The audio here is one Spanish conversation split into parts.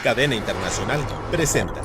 Cadena Internacional presenta.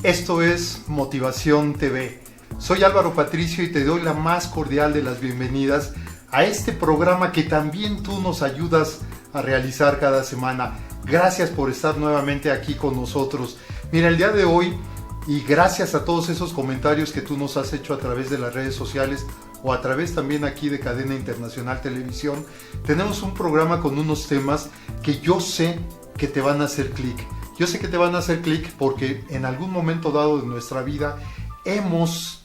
Esto es Motivación TV. Soy Álvaro Patricio y te doy la más cordial de las bienvenidas a este programa que también tú nos ayudas a realizar cada semana. Gracias por estar nuevamente aquí con nosotros. Mira, el día de hoy, y gracias a todos esos comentarios que tú nos has hecho a través de las redes sociales o a través también aquí de Cadena Internacional Televisión, tenemos un programa con unos temas que yo sé que te van a hacer clic. Yo sé que te van a hacer clic porque en algún momento dado de nuestra vida hemos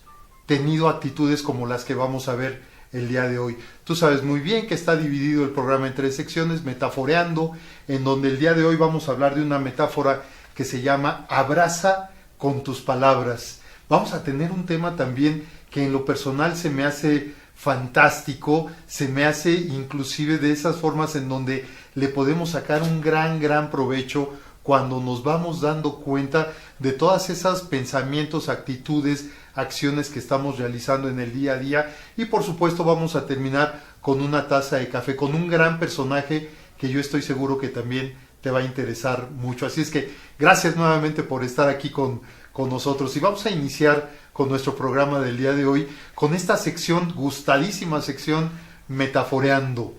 tenido actitudes como las que vamos a ver el día de hoy. Tú sabes muy bien que está dividido el programa en 3 secciones, Metaforeando, en donde el día de hoy vamos a hablar de una metáfora que se llama Abraza con tus palabras. Vamos a tener un tema también que en lo personal se me hace fantástico, se me hace inclusive de esas formas en donde le podemos sacar un gran provecho cuando nos vamos dando cuenta de todas esas pensamientos, actitudes, acciones que estamos realizando en el día a día. Y por supuesto vamos a terminar con una taza de café, con un gran personaje que yo estoy seguro que también te va a interesar mucho. Así es que gracias nuevamente por estar aquí con nosotros. Y vamos a iniciar con nuestro programa del día de hoy, con esta sección, gustadísima sección, Metaforeando.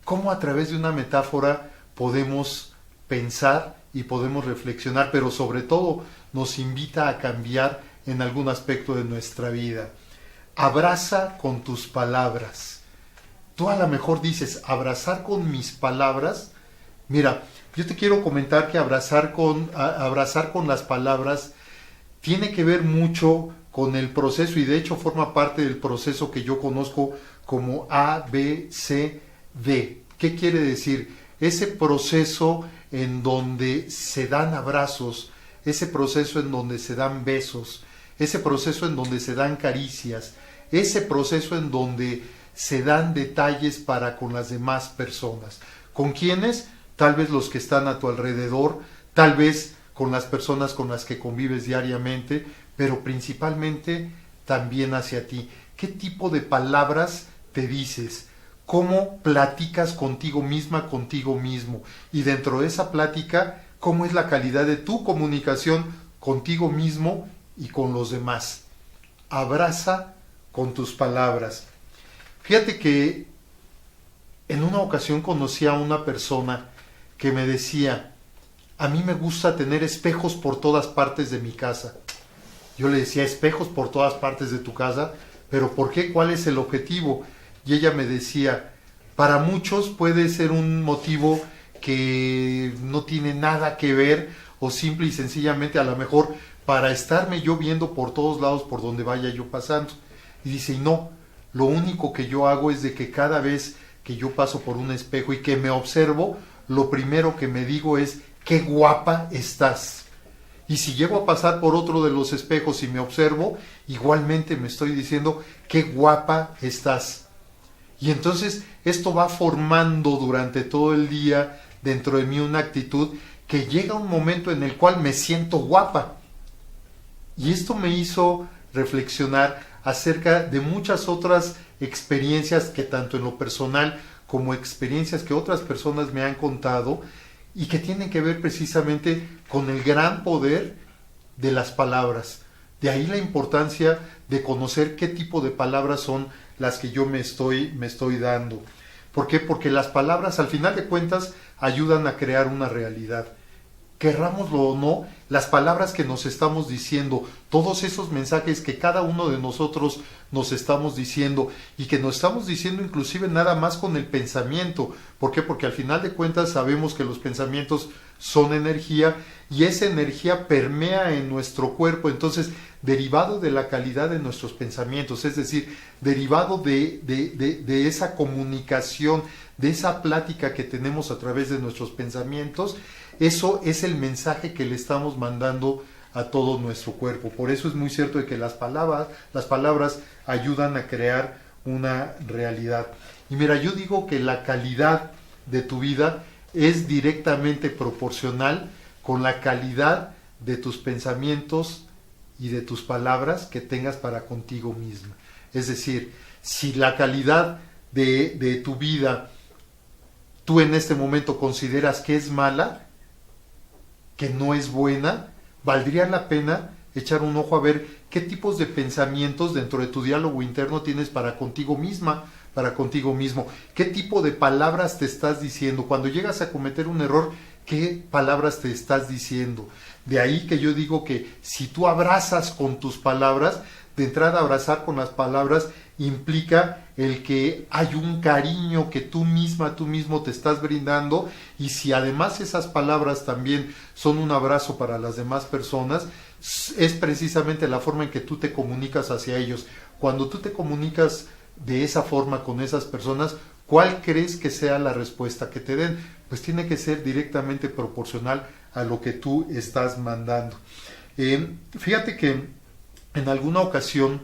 ¿Cómo a través de una metáfora podemos pensar y podemos reflexionar, pero sobre todo nos invita a cambiar en algún aspecto de nuestra vida? Abraza con tus palabras. Tú a lo mejor dices, abrazar con mis palabras. Mira, yo te quiero comentar que abrazar con las palabras tiene que ver mucho con el proceso, y de hecho forma parte del proceso que yo conozco como ABCD. ¿Qué quiere decir? Ese proceso en donde se dan abrazos, ese proceso en donde se dan besos, ese proceso en donde se dan caricias, ese proceso en donde se dan detalles para con las demás personas. ¿Con quiénes? Tal vez los que están a tu alrededor, tal vez con las personas con las que convives diariamente, pero principalmente también hacia ti. ¿Qué tipo de palabras te dices? ¿Cómo platicas contigo misma, contigo mismo? Y dentro de esa plática, ¿cómo es la calidad de tu comunicación contigo mismo y con los demás? Abraza con tus palabras. Fíjate que en una ocasión conocí a una persona que me decía, a mí me gusta tener espejos por todas partes de mi casa. Yo le decía, espejos por todas partes de tu casa, pero ¿por qué? ¿Cuál es el objetivo? Y ella me decía, para muchos puede ser un motivo que no tiene nada que ver, o simple y sencillamente a lo mejor para estarme yo viendo por todos lados por donde vaya yo pasando. Y dice, y no, lo único que yo hago es de que cada vez que yo paso por un espejo y que me observo, lo primero que me digo es, qué guapa estás. Y si llego a pasar por otro de los espejos y me observo, igualmente me estoy diciendo, qué guapa estás. Y entonces esto va formando durante todo el día dentro de mí una actitud que llega un momento en el cual me siento guapa. Y esto me hizo reflexionar acerca de muchas otras experiencias que tanto en lo personal como experiencias que otras personas me han contado y que tienen que ver precisamente con el gran poder de las palabras. De ahí la importancia de conocer qué tipo de palabras son las que yo me estoy dando. ¿Por qué? Porque las palabras al final de cuentas ayudan a crear una realidad. Querrámoslo o no, las palabras que nos estamos diciendo, todos esos mensajes que cada uno de nosotros nos estamos diciendo y que nos estamos diciendo inclusive nada más con el pensamiento. ¿Por qué? Porque al final de cuentas sabemos que los pensamientos son energía y esa energía permea en nuestro cuerpo. Entonces, derivado de la calidad de nuestros pensamientos, es decir, derivado de esa comunicación, de esa plática que tenemos a través de nuestros pensamientos, eso es el mensaje que le estamos mandando a todo nuestro cuerpo. Por eso es muy cierto de que las palabras ayudan a crear una realidad. Y mira, yo digo que la calidad de tu vida es directamente proporcional con la calidad de tus pensamientos y de tus palabras que tengas para contigo misma. Es decir, si la calidad de tu vida tú en este momento consideras que es mala, que no es buena, valdría la pena echar un ojo a ver qué tipos de pensamientos dentro de tu diálogo interno tienes para contigo misma, para contigo mismo. ¿Qué tipo de palabras te estás diciendo? Cuando llegas a cometer un error, ¿qué palabras te estás diciendo? De ahí que yo digo que si tú abrazas con tus palabras, de entrada abrazar con las palabras implica el que hay un cariño que tú misma, tú mismo te estás brindando, y si además esas palabras también son un abrazo para las demás personas, es precisamente la forma en que tú te comunicas hacia ellos. Cuando tú te comunicas de esa forma con esas personas, ¿cuál crees que sea la respuesta que te den? Pues tiene que ser directamente proporcional a lo que tú estás mandando. Fíjate que en alguna ocasión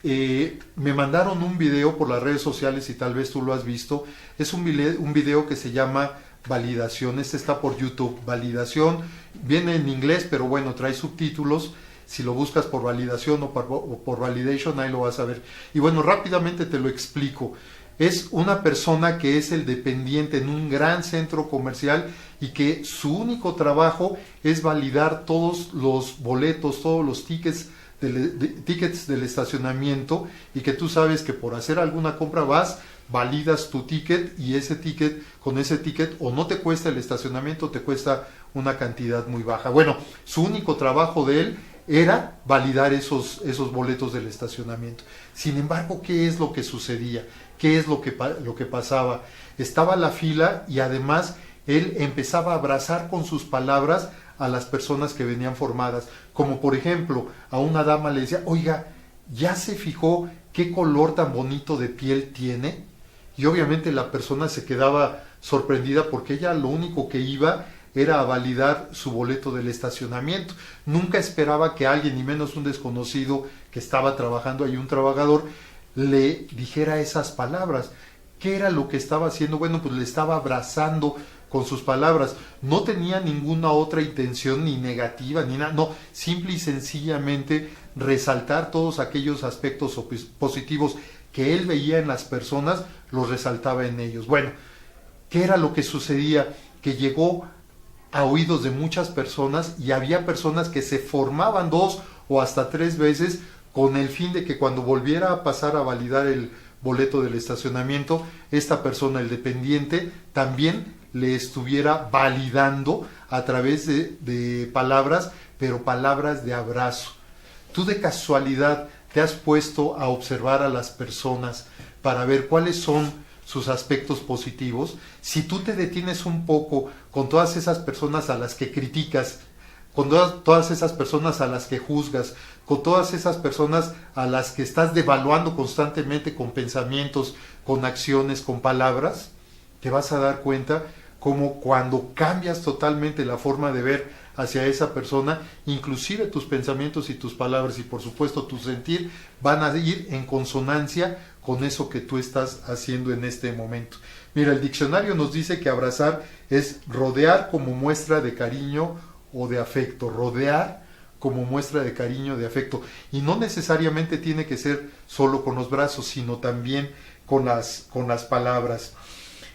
me mandaron un video por las redes sociales y tal vez tú lo has visto. Es un video que se llama Validación. Este está por YouTube. Validación viene en inglés, pero bueno, trae subtítulos. Si lo buscas por validación o por validation, ahí lo vas a ver. Y bueno, rápidamente te lo explico. Es una persona que es el dependiente en un gran centro comercial y que su único trabajo es validar todos los boletos, todos los tickets del estacionamiento, y que tú sabes que por hacer alguna compra vas, validas tu ticket, y con ese ticket o no te cuesta el estacionamiento, te cuesta una cantidad muy baja. Bueno, su único trabajo de él era validar esos boletos del estacionamiento. Sin embargo, ¿qué es lo que sucedía? ¿Qué es lo que pasaba? Estaba la fila y además él empezaba a abrazar con sus palabras a las personas que venían formadas. Como por ejemplo, a una dama le decía, oiga, ¿ya se fijó qué color tan bonito de piel tiene? Y obviamente la persona se quedaba sorprendida porque ella lo único que iba era a validar su boleto del estacionamiento. Nunca esperaba que alguien, ni menos un desconocido que estaba trabajando ahí, un trabajador, le dijera esas palabras. ¿Qué era lo que estaba haciendo? Bueno, pues le estaba abrazando con sus palabras. No tenía ninguna otra intención, ni negativa, ni nada. No, simple y sencillamente resaltar todos aquellos aspectos positivos que él veía en las personas, los resaltaba en ellos. Bueno, ¿qué era lo que sucedía? Que llegó a oídos de muchas personas, y había personas que se formaban 2 o hasta 3 veces con el fin de que cuando volviera a pasar a validar el boleto del estacionamiento, esta persona, el dependiente, también le estuviera validando a través de palabras, pero palabras de abrazo. Tú de casualidad te has puesto a observar a las personas para ver cuáles son sus aspectos positivos. Si tú te detienes un poco con todas esas personas a las que criticas, con todas esas personas a las que juzgas, con todas esas personas a las que estás devaluando constantemente con pensamientos, con acciones, con palabras, te vas a dar cuenta como cuando cambias totalmente la forma de ver hacia esa persona, inclusive tus pensamientos y tus palabras y por supuesto tu sentir van a ir en consonancia con eso que tú estás haciendo en este momento. Mira, el diccionario nos dice que abrazar es rodear como muestra de cariño o de afecto, rodear como muestra de cariño, de afecto, y no necesariamente tiene que ser solo con los brazos, sino también con las palabras.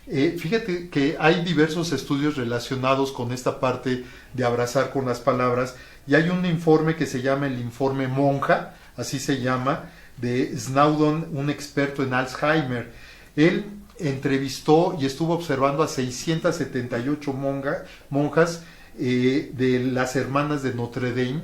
Fíjate que hay diversos estudios relacionados con esta parte de abrazar con las palabras, y hay un informe que se llama el informe Monja, así se llama, de Snowdon, un experto en Alzheimer. Él entrevistó y estuvo observando a 678 monjas de las hermanas de Notre Dame,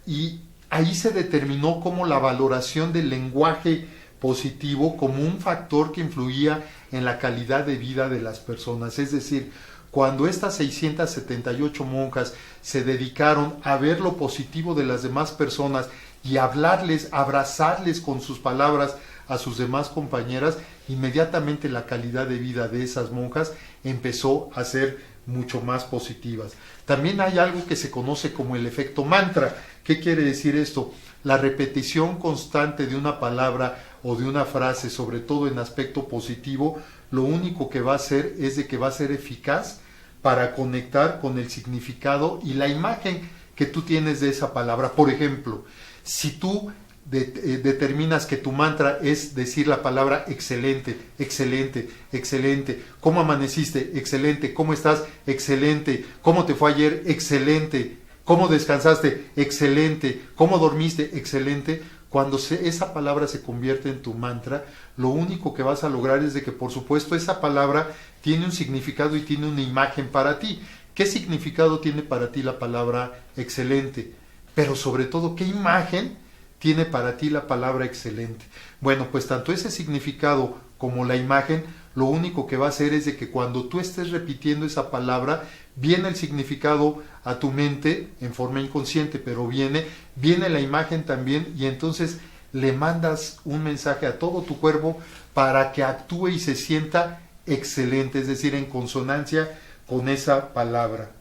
y ahí se determinó cómo la valoración del lenguaje positivo como un factor que influía en la calidad de vida de las personas. Es decir, cuando estas 678 monjas se dedicaron a ver lo positivo de las demás personas y hablarles, abrazarles con sus palabras a sus demás compañeras, inmediatamente la calidad de vida de esas monjas empezó a ser mucho más positivas. También hay algo que se conoce como el efecto mantra. ¿Qué quiere decir esto? La repetición constante de una palabra o de una frase, sobre todo en aspecto positivo, lo único que va a hacer es de que va a ser eficaz para conectar con el significado y la imagen que tú tienes de esa palabra. Por ejemplo, si tú determinas que tu mantra es decir la palabra excelente, excelente, excelente. ¿Cómo amaneciste? Excelente. ¿Cómo estás? Excelente. ¿Cómo te fue ayer? Excelente. ¿Cómo descansaste? Excelente. ¿Cómo dormiste? Excelente. Cuando esa palabra se convierte en tu mantra, lo único que vas a lograr es de que, por supuesto, esa palabra tiene un significado y tiene una imagen para ti. ¿Qué significado tiene para ti la palabra excelente? Pero sobre todo, ¿qué imagen tiene para ti la palabra excelente? Bueno, pues tanto ese significado como la imagen, lo único que va a hacer es de que cuando tú estés repitiendo esa palabra, viene el significado a tu mente en forma inconsciente, pero viene la imagen también, y entonces le mandas un mensaje a todo tu cuerpo para que actúe y se sienta excelente, es decir, en consonancia con esa palabra.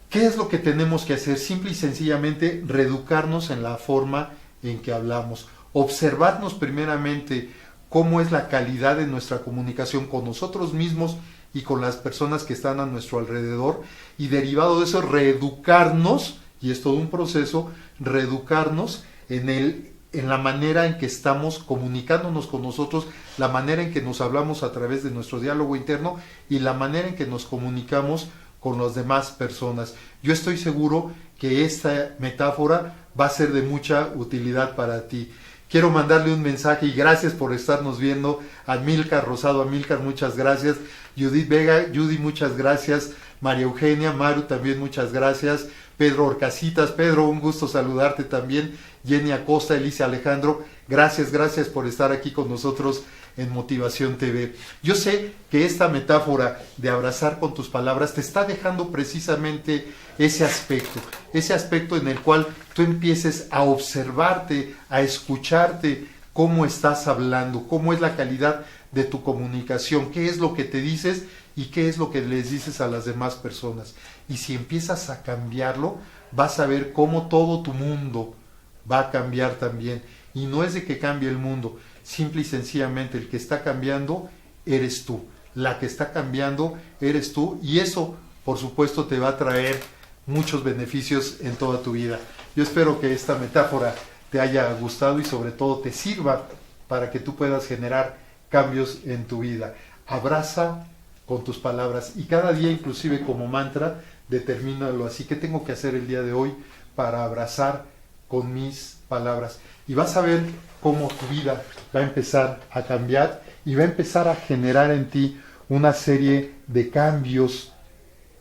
¿Qué es lo que tenemos que hacer? Simple y sencillamente reeducarnos en la forma en que hablamos, observarnos primeramente cómo es la calidad de nuestra comunicación con nosotros mismos y con las personas que están a nuestro alrededor, y derivado de eso reeducarnos, y es todo un proceso, reeducarnos en la manera en que estamos comunicándonos con nosotros, la manera en que nos hablamos a través de nuestro diálogo interno y la manera en que nos comunicamos con las demás personas. Yo estoy seguro que esta metáfora va a ser de mucha utilidad para ti. Quiero mandarle un mensaje y gracias por estarnos viendo. Amílcar Rosado, Amílcar, muchas gracias. Judith Vega, Judy, muchas gracias. María Eugenia, Maru, también muchas gracias. Pedro Orcasitas, Pedro, un gusto saludarte también. Jenny Acosta, Alicia Alejandro, gracias por estar aquí con nosotros en Motivación TV. Yo sé que esta metáfora de abrazar con tus palabras te está dejando precisamente ese aspecto en el cual tú empieces a observarte, a escucharte cómo estás hablando, cómo es la calidad de tu comunicación, qué es lo que te dices y qué es lo que les dices a las demás personas. Y si empiezas a cambiarlo, vas a ver cómo todo tu mundo va a cambiar también. Y no es de que cambie el mundo, simple y sencillamente el que está cambiando eres tú, la que está cambiando eres tú, y eso por supuesto te va a traer muchos beneficios en toda tu vida. Yo espero que esta metáfora te haya gustado y sobre todo te sirva para que tú puedas generar cambios en tu vida. Abraza con tus palabras y cada día, inclusive como mantra, determínalo así: ¿qué tengo que hacer el día de hoy para abrazar con mis palabras? Y vas a ver cómo tu vida va a empezar a cambiar y va a empezar a generar en ti una serie de cambios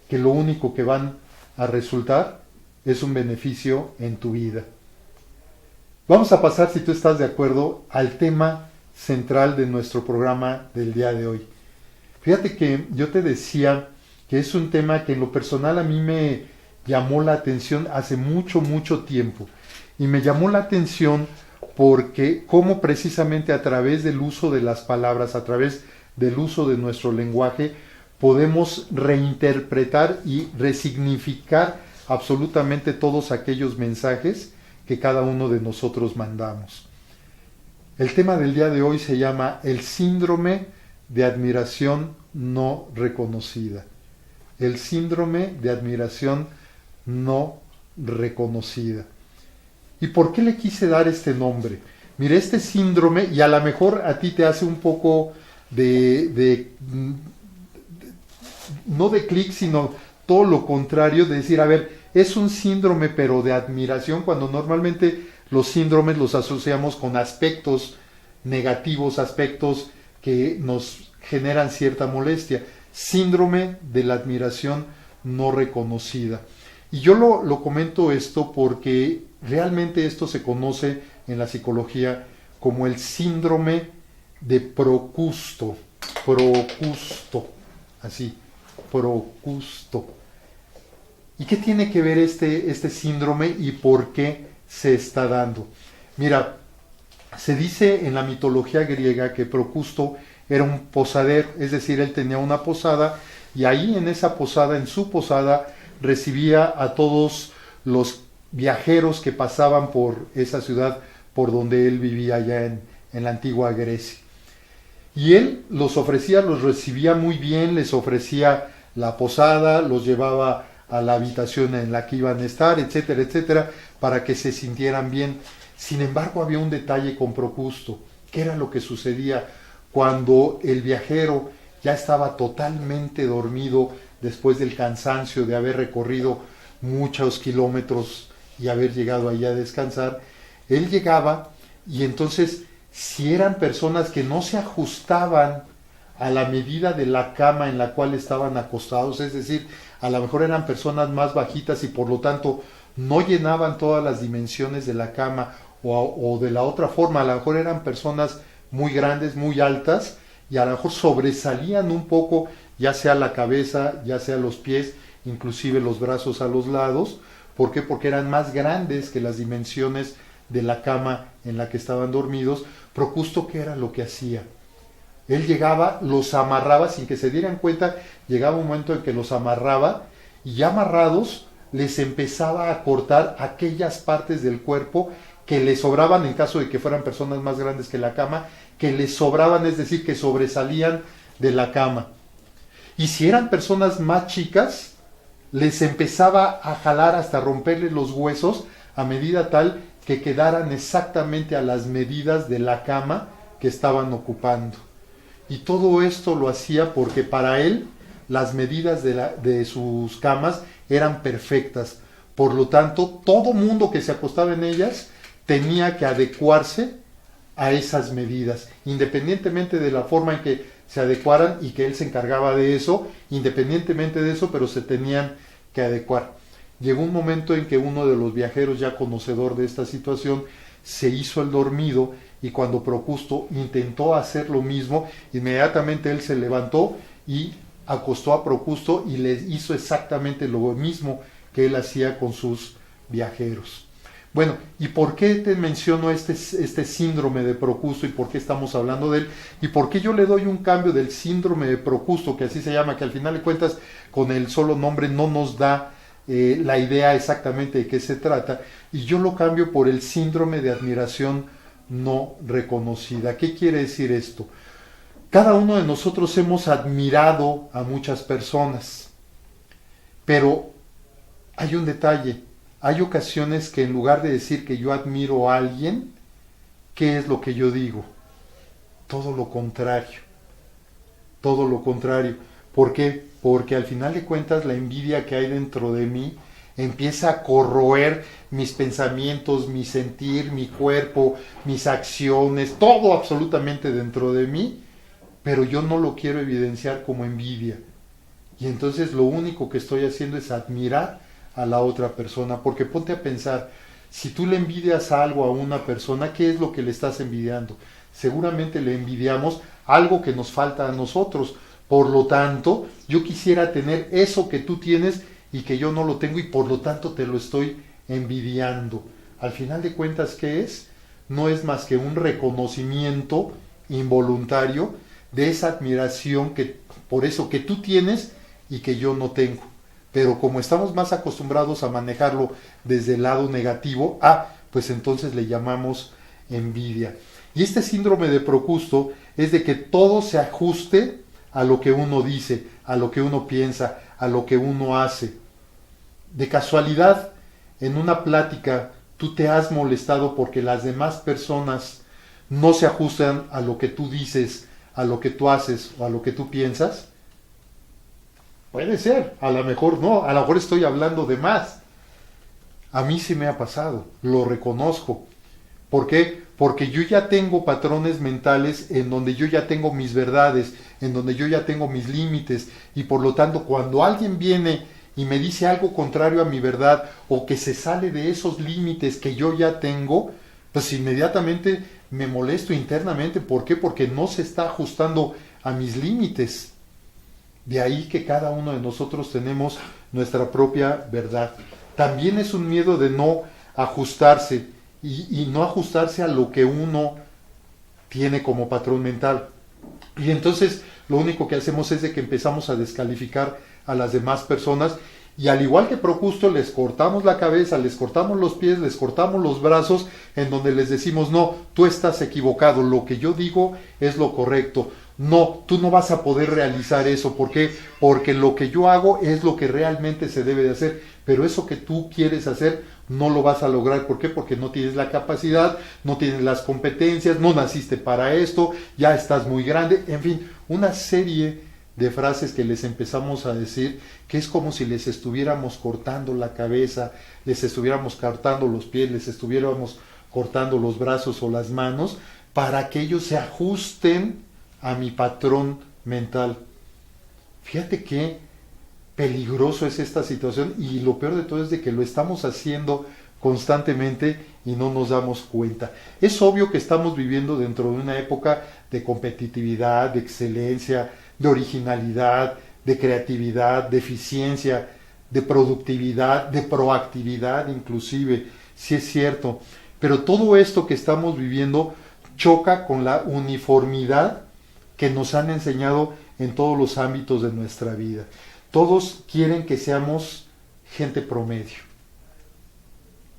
que lo único que van a resultar es un beneficio en tu vida. Vamos a pasar, si tú estás de acuerdo, al tema central de nuestro programa del día de hoy. Fíjate que yo te decía que es un tema que en lo personal a mí me llamó la atención hace mucho tiempo. Y me llamó la atención porque cómo precisamente a través del uso de las palabras, a través del uso de nuestro lenguaje, podemos reinterpretar y resignificar absolutamente todos aquellos mensajes que cada uno de nosotros mandamos. El tema del día de hoy se llama el síndrome de admiración no reconocida. El síndrome de admiración no reconocida. ¿Y por qué le quise dar este nombre? Mire, este síndrome, y a lo mejor a ti te hace un poco no de clic, sino todo lo contrario, de decir, a ver, es un síndrome pero de admiración, cuando normalmente los síndromes los asociamos con aspectos negativos, aspectos que nos generan cierta molestia. Síndrome de la admiración no reconocida. Y yo lo comento esto porque realmente esto se conoce en la psicología como el síndrome de Procusto. Así, Procusto. ¿Y qué tiene que ver este síndrome y por qué se está dando? Mira, se dice en la mitología griega que Procusto era un posadero, es decir, él tenía una posada y ahí en esa posada, en su posada, recibía a todos los viajeros que pasaban por esa ciudad por donde él vivía allá en la antigua Grecia. Y él los ofrecía, los recibía muy bien, les ofrecía la posada, los llevaba a la habitación en la que iban a estar, etcétera, etcétera, para que se sintieran bien. Sin embargo, había un detalle con Procusto. ¿Qué era lo que sucedía cuando el viajero ya estaba totalmente dormido después del cansancio de haber recorrido muchos kilómetros y haber llegado allá a descansar? Él llegaba y entonces, si eran personas que no se ajustaban a la medida de la cama en la cual estaban acostados, es decir, a lo mejor eran personas más bajitas y por lo tanto no llenaban todas las dimensiones de la cama, o de la otra forma, a lo mejor eran personas muy grandes, muy altas, y a lo mejor sobresalían un poco, ya sea la cabeza, ya sea los pies, inclusive los brazos a los lados. ¿Por qué? Porque eran más grandes que las dimensiones de la cama en la que estaban dormidos. Procusto, ¿qué era lo que hacía? Él llegaba, los amarraba sin que se dieran cuenta, llegaba un momento en que los amarraba y ya amarrados les empezaba a cortar aquellas partes del cuerpo que les sobraban en caso de que fueran personas más grandes que la cama, que les sobraban, es decir, que sobresalían de la cama. Y si eran personas más chicas, les empezaba a jalar hasta romperles los huesos a medida tal que quedaran exactamente a las medidas de la cama que estaban ocupando. Y todo esto lo hacía porque para él las medidas de sus camas eran perfectas. Por lo tanto, todo mundo que se acostaba en ellas tenía que adecuarse a esas medidas, independientemente de la forma en que se adecuaran, y que él se encargaba de eso, independientemente de eso, pero se tenían que adecuar. Llegó un momento en que uno de los viajeros, ya conocedor de esta situación, se hizo el dormido, y cuando Procusto intentó hacer lo mismo, inmediatamente él se levantó y acostó a Procusto y le hizo exactamente lo mismo que él hacía con sus viajeros. Bueno, ¿y por qué te menciono este síndrome de Procusto y por qué estamos hablando de él? ¿Y por qué yo le doy un cambio del síndrome de Procusto, que así se llama, que al final de cuentas con el solo nombre no nos da la idea exactamente de qué se trata, y yo lo cambio por el síndrome de admiración no reconocida? ¿Qué quiere decir esto? Cada uno de nosotros hemos admirado a muchas personas, pero hay un detalle. Hay ocasiones que en lugar de decir que yo admiro a alguien, ¿qué es lo que yo digo? Todo lo contrario. Todo lo contrario. ¿Por qué? Porque al final de cuentas la envidia que hay dentro de mí empieza a corroer mis pensamientos, mi sentir, mi cuerpo, mis acciones, todo absolutamente dentro de mí, pero yo no lo quiero evidenciar como envidia. Y entonces lo único que estoy haciendo es admirar a la otra persona, porque ponte a pensar, si tú le envidias algo a una persona, ¿qué es lo que le estás envidiando? Seguramente le envidiamos algo que nos falta a nosotros. Por lo tanto, yo quisiera tener eso que tú tienes y que yo no lo tengo, y por lo tanto te lo estoy envidiando. Al final de cuentas, ¿qué es? No es más que un reconocimiento involuntario de esa admiración que, por eso que tú tienes y que yo no tengo. Pero como estamos más acostumbrados a manejarlo desde el lado negativo, pues entonces le llamamos envidia. Y este síndrome de Procusto es de que todo se ajuste a lo que uno dice, a lo que uno piensa, a lo que uno hace. De casualidad, en una plática, tú te has molestado porque las demás personas no se ajustan a lo que tú dices, a lo que tú haces o a lo que tú piensas. Puede ser, a lo mejor no, a lo mejor estoy hablando de más. A mí sí me ha pasado, lo reconozco. ¿Por qué? Porque yo ya tengo patrones mentales en donde yo ya tengo mis verdades, en donde yo ya tengo mis límites, y por lo tanto cuando alguien viene y me dice algo contrario a mi verdad, o que se sale de esos límites que yo ya tengo, pues inmediatamente me molesto internamente. ¿Por qué? Porque no se está ajustando a mis límites. De ahí que cada uno de nosotros tenemos nuestra propia verdad. También es un miedo de no ajustarse, y no ajustarse a lo que uno tiene como patrón mental. Y entonces lo único que hacemos es de que empezamos a descalificar a las demás personas, y al igual que Procusto, les cortamos la cabeza, les cortamos los pies, les cortamos los brazos, en donde les decimos, no, tú estás equivocado, lo que yo digo es lo correcto. No, tú no vas a poder realizar eso. ¿Por qué? Porque lo que yo hago es lo que realmente se debe de hacer, pero eso que tú quieres hacer no lo vas a lograr. ¿Por qué? Porque no tienes la capacidad, no tienes las competencias, no naciste para esto, ya estás muy grande, en fin, una serie de frases que les empezamos a decir, que es como si les estuviéramos cortando la cabeza, les estuviéramos cortando los pies, les estuviéramos cortando los brazos o las manos, para que ellos se ajusten a mi patrón mental. Fíjate qué peligroso es esta situación, y lo peor de todo es de que lo estamos haciendo constantemente y no nos damos cuenta. Es obvio que estamos viviendo dentro de una época de competitividad, de excelencia, de originalidad, de creatividad, de eficiencia, de productividad, de proactividad inclusive, sí es cierto, pero todo esto que estamos viviendo choca con la uniformidad que nos han enseñado en todos los ámbitos de nuestra vida. Todos quieren que seamos gente promedio.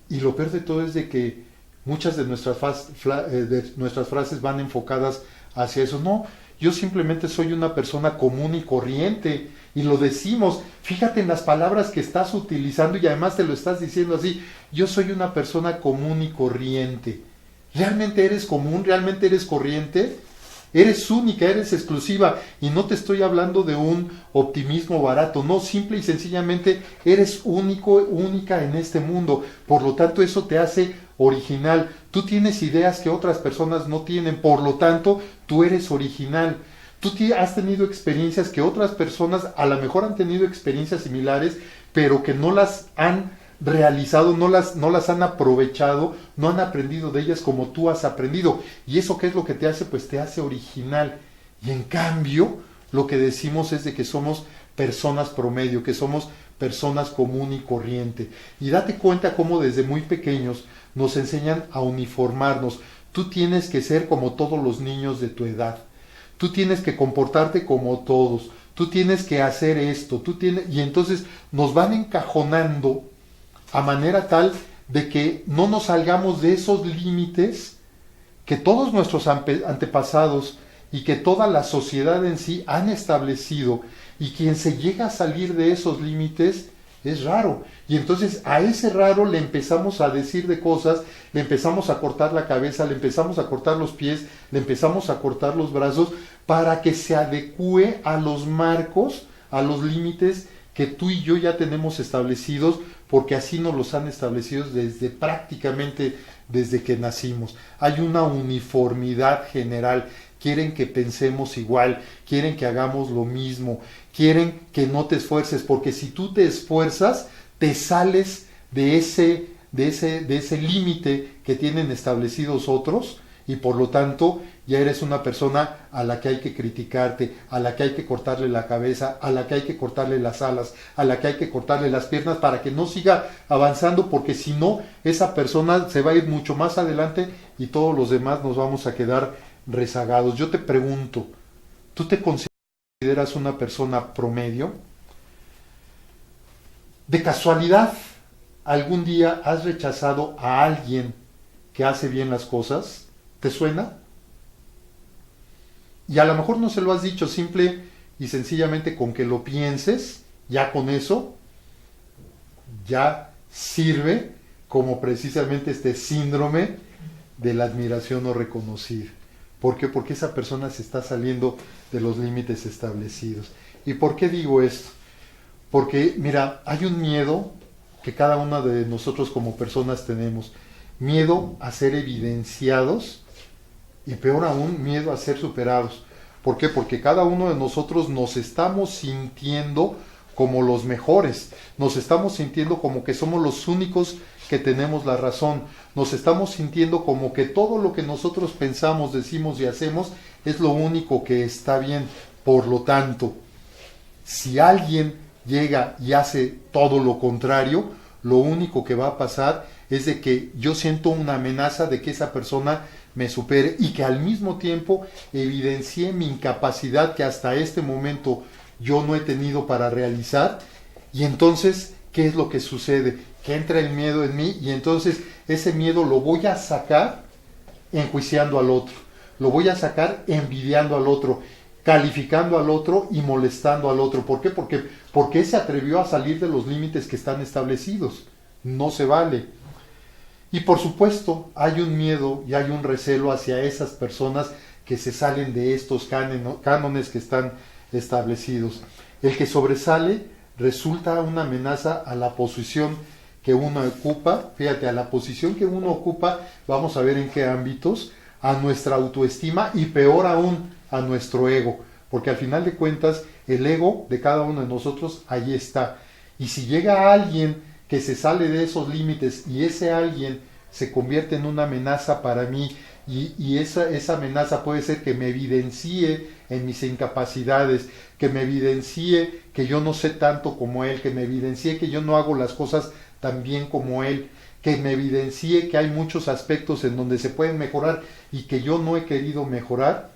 Y lo peor de todo es de que muchas de nuestras frases van enfocadas hacia eso. No, yo simplemente soy una persona común y corriente, y lo decimos. Fíjate en las palabras que estás utilizando, y además te lo estás diciendo así. Yo soy una persona común y corriente. ¿Realmente eres común? ¿Realmente eres corriente? Eres única, eres exclusiva, y no te estoy hablando de un optimismo barato, no, simple y sencillamente eres único, única en este mundo. Por lo tanto, eso te hace original. Tú tienes ideas que otras personas no tienen, por lo tanto, tú eres original. Tú has tenido experiencias que otras personas a lo mejor han tenido experiencias similares, pero que no las han realizado, no las han aprovechado, no han aprendido de ellas como tú has aprendido. ¿Y eso qué es lo que te hace? Pues te hace original. Y en cambio, lo que decimos es de que somos personas promedio, que somos personas común y corriente. Y date cuenta cómo desde muy pequeños nos enseñan a uniformarnos. Tú tienes que ser como todos los niños de tu edad. Tú tienes que comportarte como todos. Tú tienes que hacer esto. Y entonces nos van encajonando a manera tal de que no nos salgamos de esos límites que todos nuestros antepasados y que toda la sociedad en sí han establecido, y quien se llega a salir de esos límites es raro. Y entonces a ese raro le empezamos a decir de cosas, le empezamos a cortar la cabeza, le empezamos a cortar los pies, le empezamos a cortar los brazos, para que se adecue a los marcos, a los límites que tú y yo ya tenemos establecidos, porque así nos los han establecido prácticamente desde que nacimos. Hay una uniformidad general. Quieren que pensemos igual, quieren que hagamos lo mismo, quieren que no te esfuerces, porque si tú te esfuerzas, te sales de ese límite que tienen establecidos otros, y por lo tanto ya eres una persona a la que hay que criticarte, a la que hay que cortarle la cabeza, a la que hay que cortarle las alas, a la que hay que cortarle las piernas para que no siga avanzando, porque si no, esa persona se va a ir mucho más adelante y todos los demás nos vamos a quedar rezagados. Yo te pregunto, ¿tú te consideras una persona promedio? ¿De casualidad algún día has rechazado a alguien que hace bien las cosas? ¿Te suena? Y a lo mejor no se lo has dicho, simple y sencillamente con que lo pienses, ya con eso, ya sirve como precisamente este síndrome de la admiración no reconocida. ¿Por qué? Porque esa persona se está saliendo de los límites establecidos. ¿Y por qué digo esto? Porque, mira, hay un miedo que cada uno de nosotros como personas tenemos. Miedo a ser evidenciados, y peor aún, miedo a ser superados. ¿Por qué? Porque cada uno de nosotros nos estamos sintiendo como los mejores, nos estamos sintiendo como que somos los únicos que tenemos la razón, nos estamos sintiendo como que todo lo que nosotros pensamos, decimos y hacemos es lo único que está bien. Por lo tanto, si alguien llega y hace todo lo contrario, lo único que va a pasar es de que yo siento una amenaza de que esa persona me supere y que al mismo tiempo evidencie mi incapacidad que hasta este momento yo no he tenido para realizar. Y entonces, ¿qué es lo que sucede? Que entra el miedo en mí y entonces ese miedo lo voy a sacar enjuiciando al otro, lo voy a sacar envidiando al otro, calificando al otro y molestando al otro. ¿Por qué? Porque se atrevió a salir de los límites que están establecidos. No se vale. Y por supuesto hay un miedo y hay un recelo hacia esas personas que se salen de estos cánones que están establecidos. El que sobresale resulta una amenaza a la posición que uno ocupa. Fíjate, a la posición que uno ocupa, vamos a ver en qué ámbitos, a nuestra autoestima y peor aún a nuestro ego, porque al final de cuentas el ego de cada uno de nosotros ahí está. Y si llega alguien que se sale de esos límites y ese alguien se convierte en una amenaza para mí y esa amenaza puede ser que me evidencie en mis incapacidades, que me evidencie que yo no sé tanto como él, que me evidencie que yo no hago las cosas tan bien como él, que me evidencie que hay muchos aspectos en donde se pueden mejorar y que yo no he querido mejorar,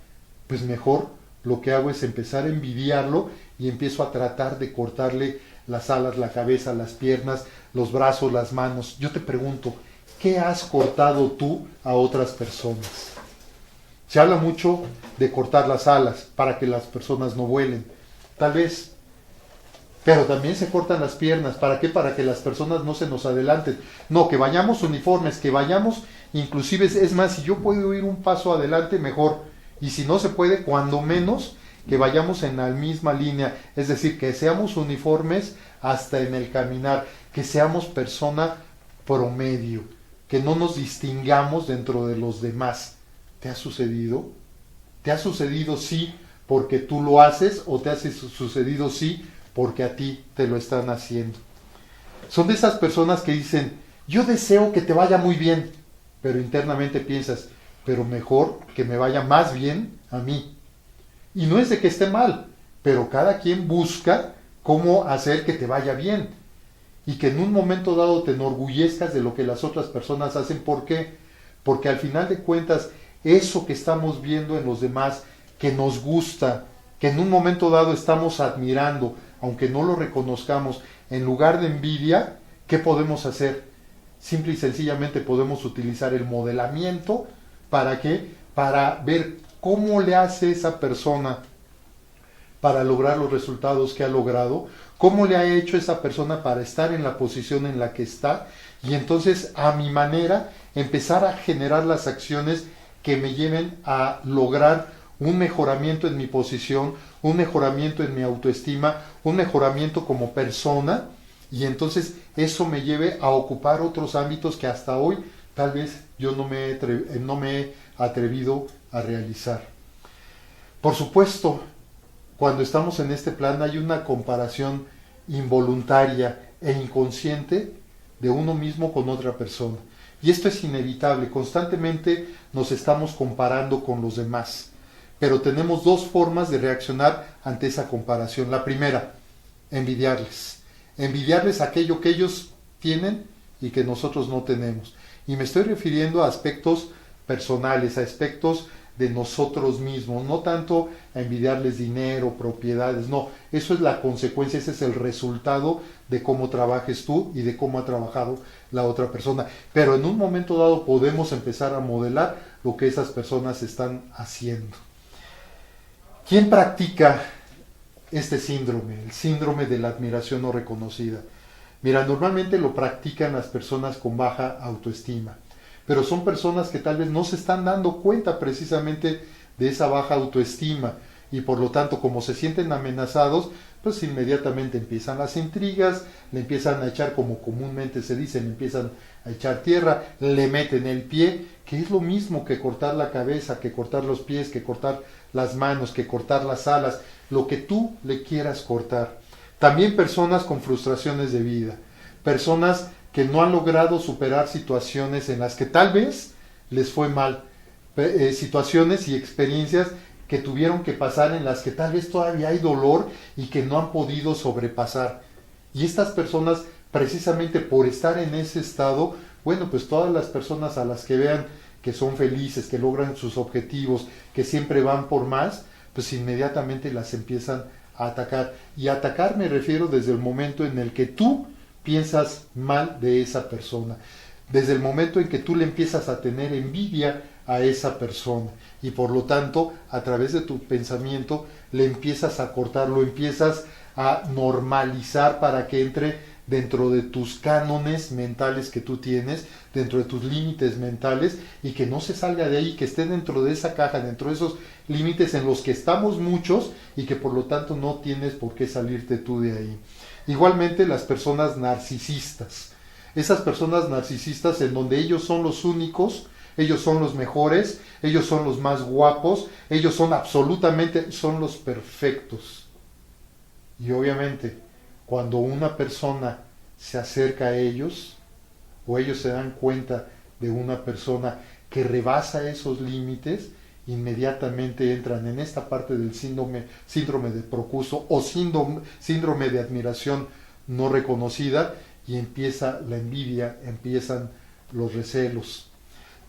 pues mejor lo que hago es empezar a envidiarlo y empiezo a tratar de cortarle las alas, la cabeza, las piernas, los brazos, las manos. Yo te pregunto, ¿qué has cortado tú a otras personas? Se habla mucho de cortar las alas para que las personas no vuelen, tal vez, pero también se cortan las piernas. ¿Para qué? Para que las personas no se nos adelanten. No, que vayamos uniformes, que vayamos, inclusive, es más, si yo puedo ir un paso adelante, mejor. Y si no se puede, cuando menos, que vayamos en la misma línea. Es decir, que seamos uniformes hasta en el caminar, que seamos persona promedio, que no nos distingamos dentro de los demás. ¿Te ha sucedido? ¿Te ha sucedido sí porque tú lo haces o te ha sucedido sí porque a ti te lo están haciendo? Son de esas personas que dicen, yo deseo que te vaya muy bien, pero internamente piensas, pero mejor que me vaya más bien a mí. Y no es de que esté mal, pero cada quien busca cómo hacer que te vaya bien y que en un momento dado te enorgullezcas de lo que las otras personas hacen. ¿Por qué? Porque al final de cuentas, eso que estamos viendo en los demás, que nos gusta, que en un momento dado estamos admirando, aunque no lo reconozcamos, en lugar de envidia, ¿qué podemos hacer? Simple y sencillamente podemos utilizar el modelamiento. ¿Para qué? Para ver cómo le hace esa persona para lograr los resultados que ha logrado, cómo le ha hecho esa persona para estar en la posición en la que está, y entonces a mi manera empezar a generar las acciones que me lleven a lograr un mejoramiento en mi posición, un mejoramiento en mi autoestima, un mejoramiento como persona, y entonces eso me lleve a ocupar otros ámbitos que hasta hoy tal vez yo no me he atrevido a realizar. Por supuesto, cuando estamos en este plan hay una comparación involuntaria e inconsciente de uno mismo con otra persona. Y esto es inevitable, constantemente nos estamos comparando con los demás. Pero tenemos dos formas de reaccionar ante esa comparación. La primera, envidiarles. Envidiarles aquello que ellos tienen y que nosotros no tenemos. Y me estoy refiriendo a aspectos personales, a aspectos de nosotros mismos, no tanto a envidiarles dinero, propiedades, no, eso es la consecuencia, ese es el resultado de cómo trabajes tú y de cómo ha trabajado la otra persona. Pero en un momento dado podemos empezar a modelar lo que esas personas están haciendo. ¿Quién practica este síndrome, el síndrome de la admiración no reconocida? Mira, normalmente lo practican las personas con baja autoestima, pero son personas que tal vez no se están dando cuenta precisamente de esa baja autoestima y por lo tanto, como se sienten amenazados, pues inmediatamente empiezan las intrigas, le empiezan a echar, como comúnmente se dice, le empiezan a echar tierra, le meten el pie, que es lo mismo que cortar la cabeza, que cortar los pies, que cortar las manos, que cortar las alas, lo que tú le quieras cortar. También personas con frustraciones de vida, personas que no han logrado superar situaciones en las que tal vez les fue mal, situaciones y experiencias que tuvieron que pasar en las que tal vez todavía hay dolor y que no han podido sobrepasar. Y estas personas precisamente por estar en ese estado, bueno, pues todas las personas a las que vean que son felices, que logran sus objetivos, que siempre van por más, pues inmediatamente las empiezan a atacar. Y a atacar me refiero desde el momento en el que tú piensas mal de esa persona, desde el momento en que tú le empiezas a tener envidia a esa persona y por lo tanto a través de tu pensamiento le empiezas a cortar, lo empiezas a normalizar para que entre dentro de tus cánones mentales que tú tienes, dentro de tus límites mentales y que no se salga de ahí, que esté dentro de esa caja, dentro de esos límites en los que estamos muchos y que por lo tanto no tienes por qué salirte tú de ahí. Igualmente las personas narcisistas, esas personas narcisistas en donde ellos son los únicos, ellos son los mejores, ellos son los más guapos, ellos son absolutamente, son los perfectos. Y obviamente, cuando una persona se acerca a ellos, o ellos se dan cuenta de una persona que rebasa esos límites, inmediatamente entran en esta parte del síndrome de Procusto o síndrome de admiración no reconocida y empieza la envidia, empiezan los recelos.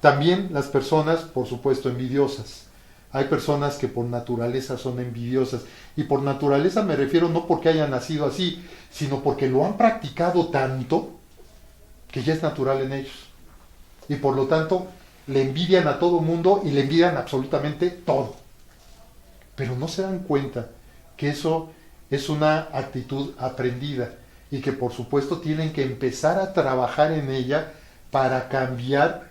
También las personas, por supuesto, envidiosas. Hay personas que por naturaleza son envidiosas. Y por naturaleza me refiero no porque hayan nacido así, sino porque lo han practicado tanto que ya es natural en ellos. Y por lo tanto, le envidian a todo mundo y le envidian absolutamente todo. Pero no se dan cuenta que eso es una actitud aprendida y que por supuesto tienen que empezar a trabajar en ella para cambiar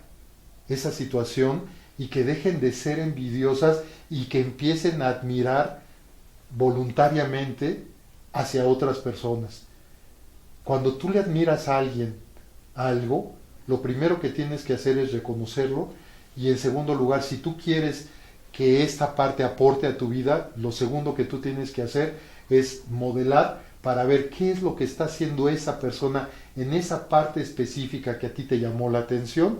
esa situación y que dejen de ser envidiosas y que empiecen a admirar voluntariamente hacia otras personas. Cuando tú le admiras a alguien algo, lo primero que tienes que hacer es reconocerlo y en segundo lugar, si tú quieres que esta parte aporte a tu vida, lo segundo que tú tienes que hacer es modelar para ver qué es lo que está haciendo esa persona en esa parte específica que a ti te llamó la atención,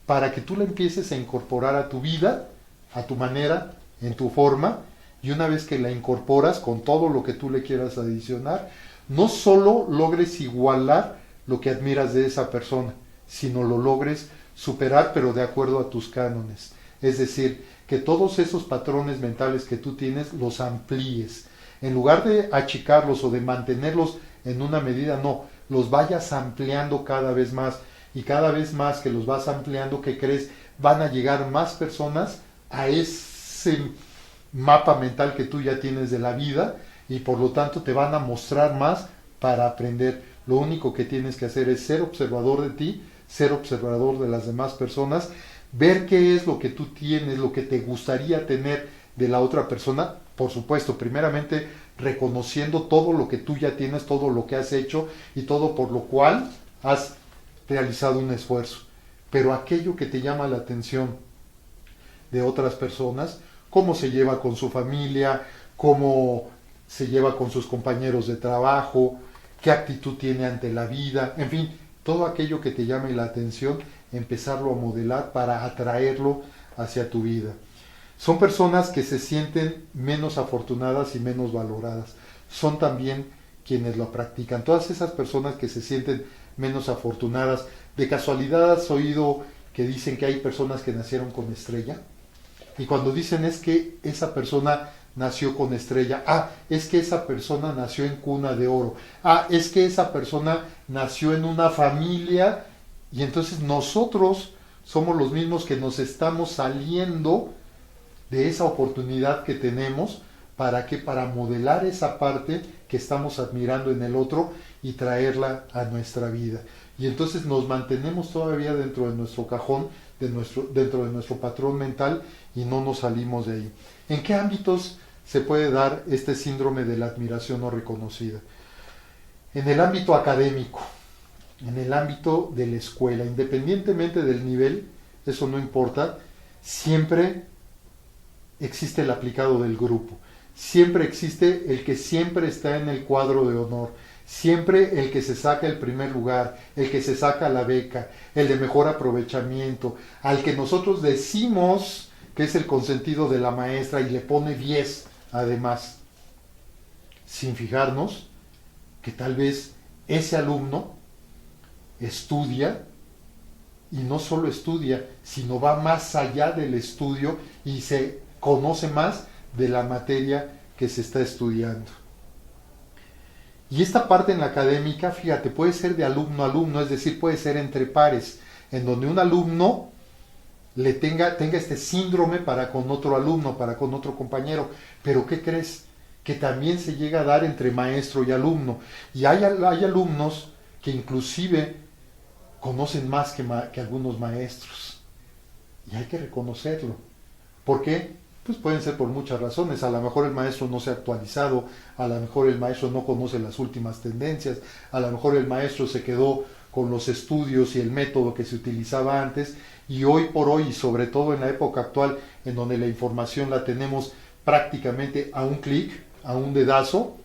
para que tú la empieces a incorporar a tu vida, a tu manera, en tu forma, y una vez que la incorporas con todo lo que tú le quieras adicionar, no solo logres igualar lo que admiras de esa persona, sino lo logres superar, pero de acuerdo a tus cánones. Es decir, que todos esos patrones mentales que tú tienes los amplíes. En lugar de achicarlos o de mantenerlos en una medida, no, los vayas ampliando cada vez más. Y cada vez más que los vas ampliando, ¿qué crees? Van a llegar más personas a ese mapa mental que tú ya tienes de la vida y por lo tanto te van a mostrar más para aprender. Lo único que tienes que hacer es ser observador de ti, ser observador de las demás personas, ver qué es lo que tú tienes, lo que te gustaría tener de la otra persona. Por supuesto, primeramente reconociendo todo lo que tú ya tienes, todo lo que has hecho y todo por lo cual has realizado un esfuerzo, pero aquello que te llama la atención de otras personas, cómo se lleva con su familia, cómo se lleva con sus compañeros de trabajo, qué actitud tiene ante la vida, en fin, todo aquello que te llame la atención, empezarlo a modelar para atraerlo hacia tu vida. Son personas que se sienten menos afortunadas y menos valoradas, son también quienes lo practican. Todas esas personas que se sienten menos afortunadas, de casualidad has oído que dicen que hay personas que nacieron con estrella, y cuando dicen es que esa persona nació con estrella, es que esa persona nació en cuna de oro, es que esa persona nació en una familia, y entonces nosotros somos los mismos que nos estamos saliendo de esa oportunidad que tenemos. ¿Para qué? Para modelar esa parte que estamos admirando en el otro y traerla a nuestra vida. Y entonces nos mantenemos todavía dentro de nuestro cajón, dentro de nuestro patrón mental y no nos salimos de ahí. ¿En qué ámbitos se puede dar este síndrome de la admiración no reconocida? En el ámbito académico, en el ámbito de la escuela, independientemente del nivel, eso no importa, siempre existe el aplicado del grupo. Siempre existe el que siempre está en el cuadro de honor, siempre el que se saca el primer lugar, el que se saca la beca, el de mejor aprovechamiento, al que nosotros decimos que es el consentido de la maestra y le pone 10 además, sin fijarnos que tal vez ese alumno estudia, y no solo estudia, sino va más allá del estudio y se conoce más de la materia que se está estudiando. Y esta parte en la académica, fíjate, puede ser de alumno a alumno, es decir, puede ser entre pares, en donde un alumno tenga este síndrome para con otro alumno, para con otro compañero. Pero ¿qué crees? Que también se llega a dar entre maestro y alumno. Y hay alumnos que inclusive conocen más que algunos maestros. Y hay que reconocerlo. ¿Por qué? Pues pueden ser por muchas razones. A lo mejor el maestro no se ha actualizado, a lo mejor el maestro no conoce las últimas tendencias, a lo mejor el maestro se quedó con los estudios y el método que se utilizaba antes, y hoy por hoy, y sobre todo en la época actual, en donde la información la tenemos prácticamente a un clic, a un dedazo,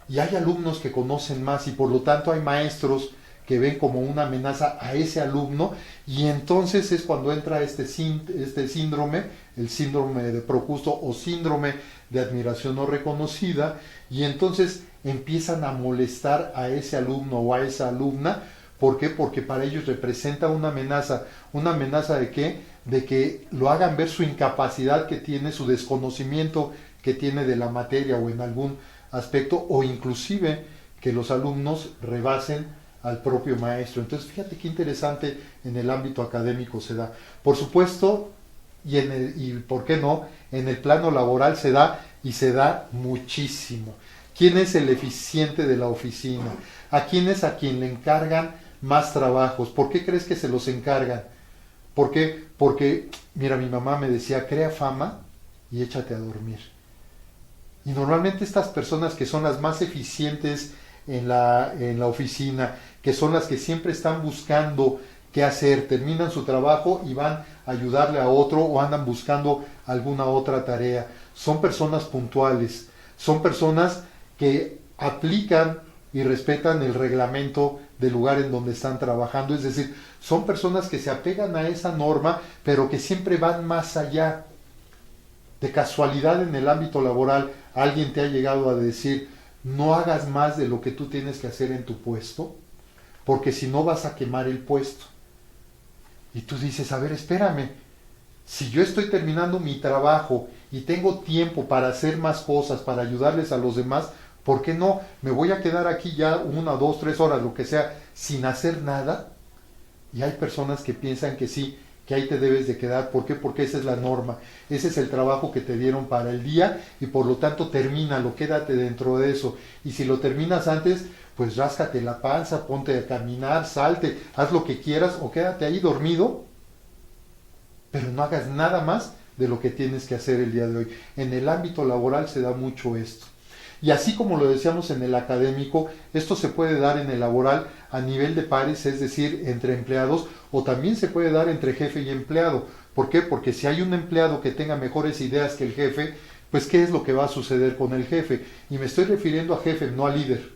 y hay alumnos que conocen más, y por lo tanto hay maestros que ven como una amenaza a ese alumno, y entonces es cuando entra este síndrome, el síndrome de Procusto o síndrome de admiración no reconocida, y entonces empiezan a molestar a ese alumno o a esa alumna. ¿Por qué? Porque para ellos representa una amenaza ¿de qué? De que lo hagan ver su incapacidad que tiene, su desconocimiento que tiene de la materia o en algún aspecto, o inclusive que los alumnos rebasen al propio maestro. Entonces fíjate qué interesante en el ámbito académico se da. Por supuesto, y por qué no, en el plano laboral se da, y se da muchísimo. ¿Quién es el eficiente de la oficina? ¿A quién es a quien le encargan más trabajos? ¿Por qué crees que se los encargan? ¿Por qué? Porque, mira, mi mamá me decía, crea fama y échate a dormir. Y normalmente estas personas que son las más eficientes en la oficina, que son las que siempre están buscando qué hacer, terminan su trabajo y van a ayudarle a otro o andan buscando alguna otra tarea. Son personas puntuales, son personas que aplican y respetan el reglamento del lugar en donde están trabajando, es decir, son personas que se apegan a esa norma, pero que siempre van más allá. De casualidad en el ámbito laboral, alguien te ha llegado a decir, no hagas más de lo que tú tienes que hacer en tu puesto, porque si no vas a quemar el puesto. Y tú dices, a ver, espérame, si yo estoy terminando mi trabajo y tengo tiempo para hacer más cosas, para ayudarles a los demás, ¿por qué no? ¿Me voy a quedar aquí ya 1, 2, 3 horas, lo que sea, sin hacer nada? Y hay personas que piensan que sí, que ahí te debes de quedar. ¿Por qué? Porque esa es la norma. Ese es el trabajo que te dieron para el día y por lo tanto termínalo, quédate dentro de eso. Y si lo terminas antes, pues ráscate la panza, ponte a caminar, salte, haz lo que quieras o quédate ahí dormido, pero no hagas nada más de lo que tienes que hacer el día de hoy. En el ámbito laboral se da mucho esto. Y así como lo decíamos en el académico, esto se puede dar en el laboral a nivel de pares, es decir, entre empleados, o también se puede dar entre jefe y empleado. ¿Por qué? Porque si hay un empleado que tenga mejores ideas que el jefe, pues ¿qué es lo que va a suceder con el jefe? Y me estoy refiriendo a jefe, no a líder,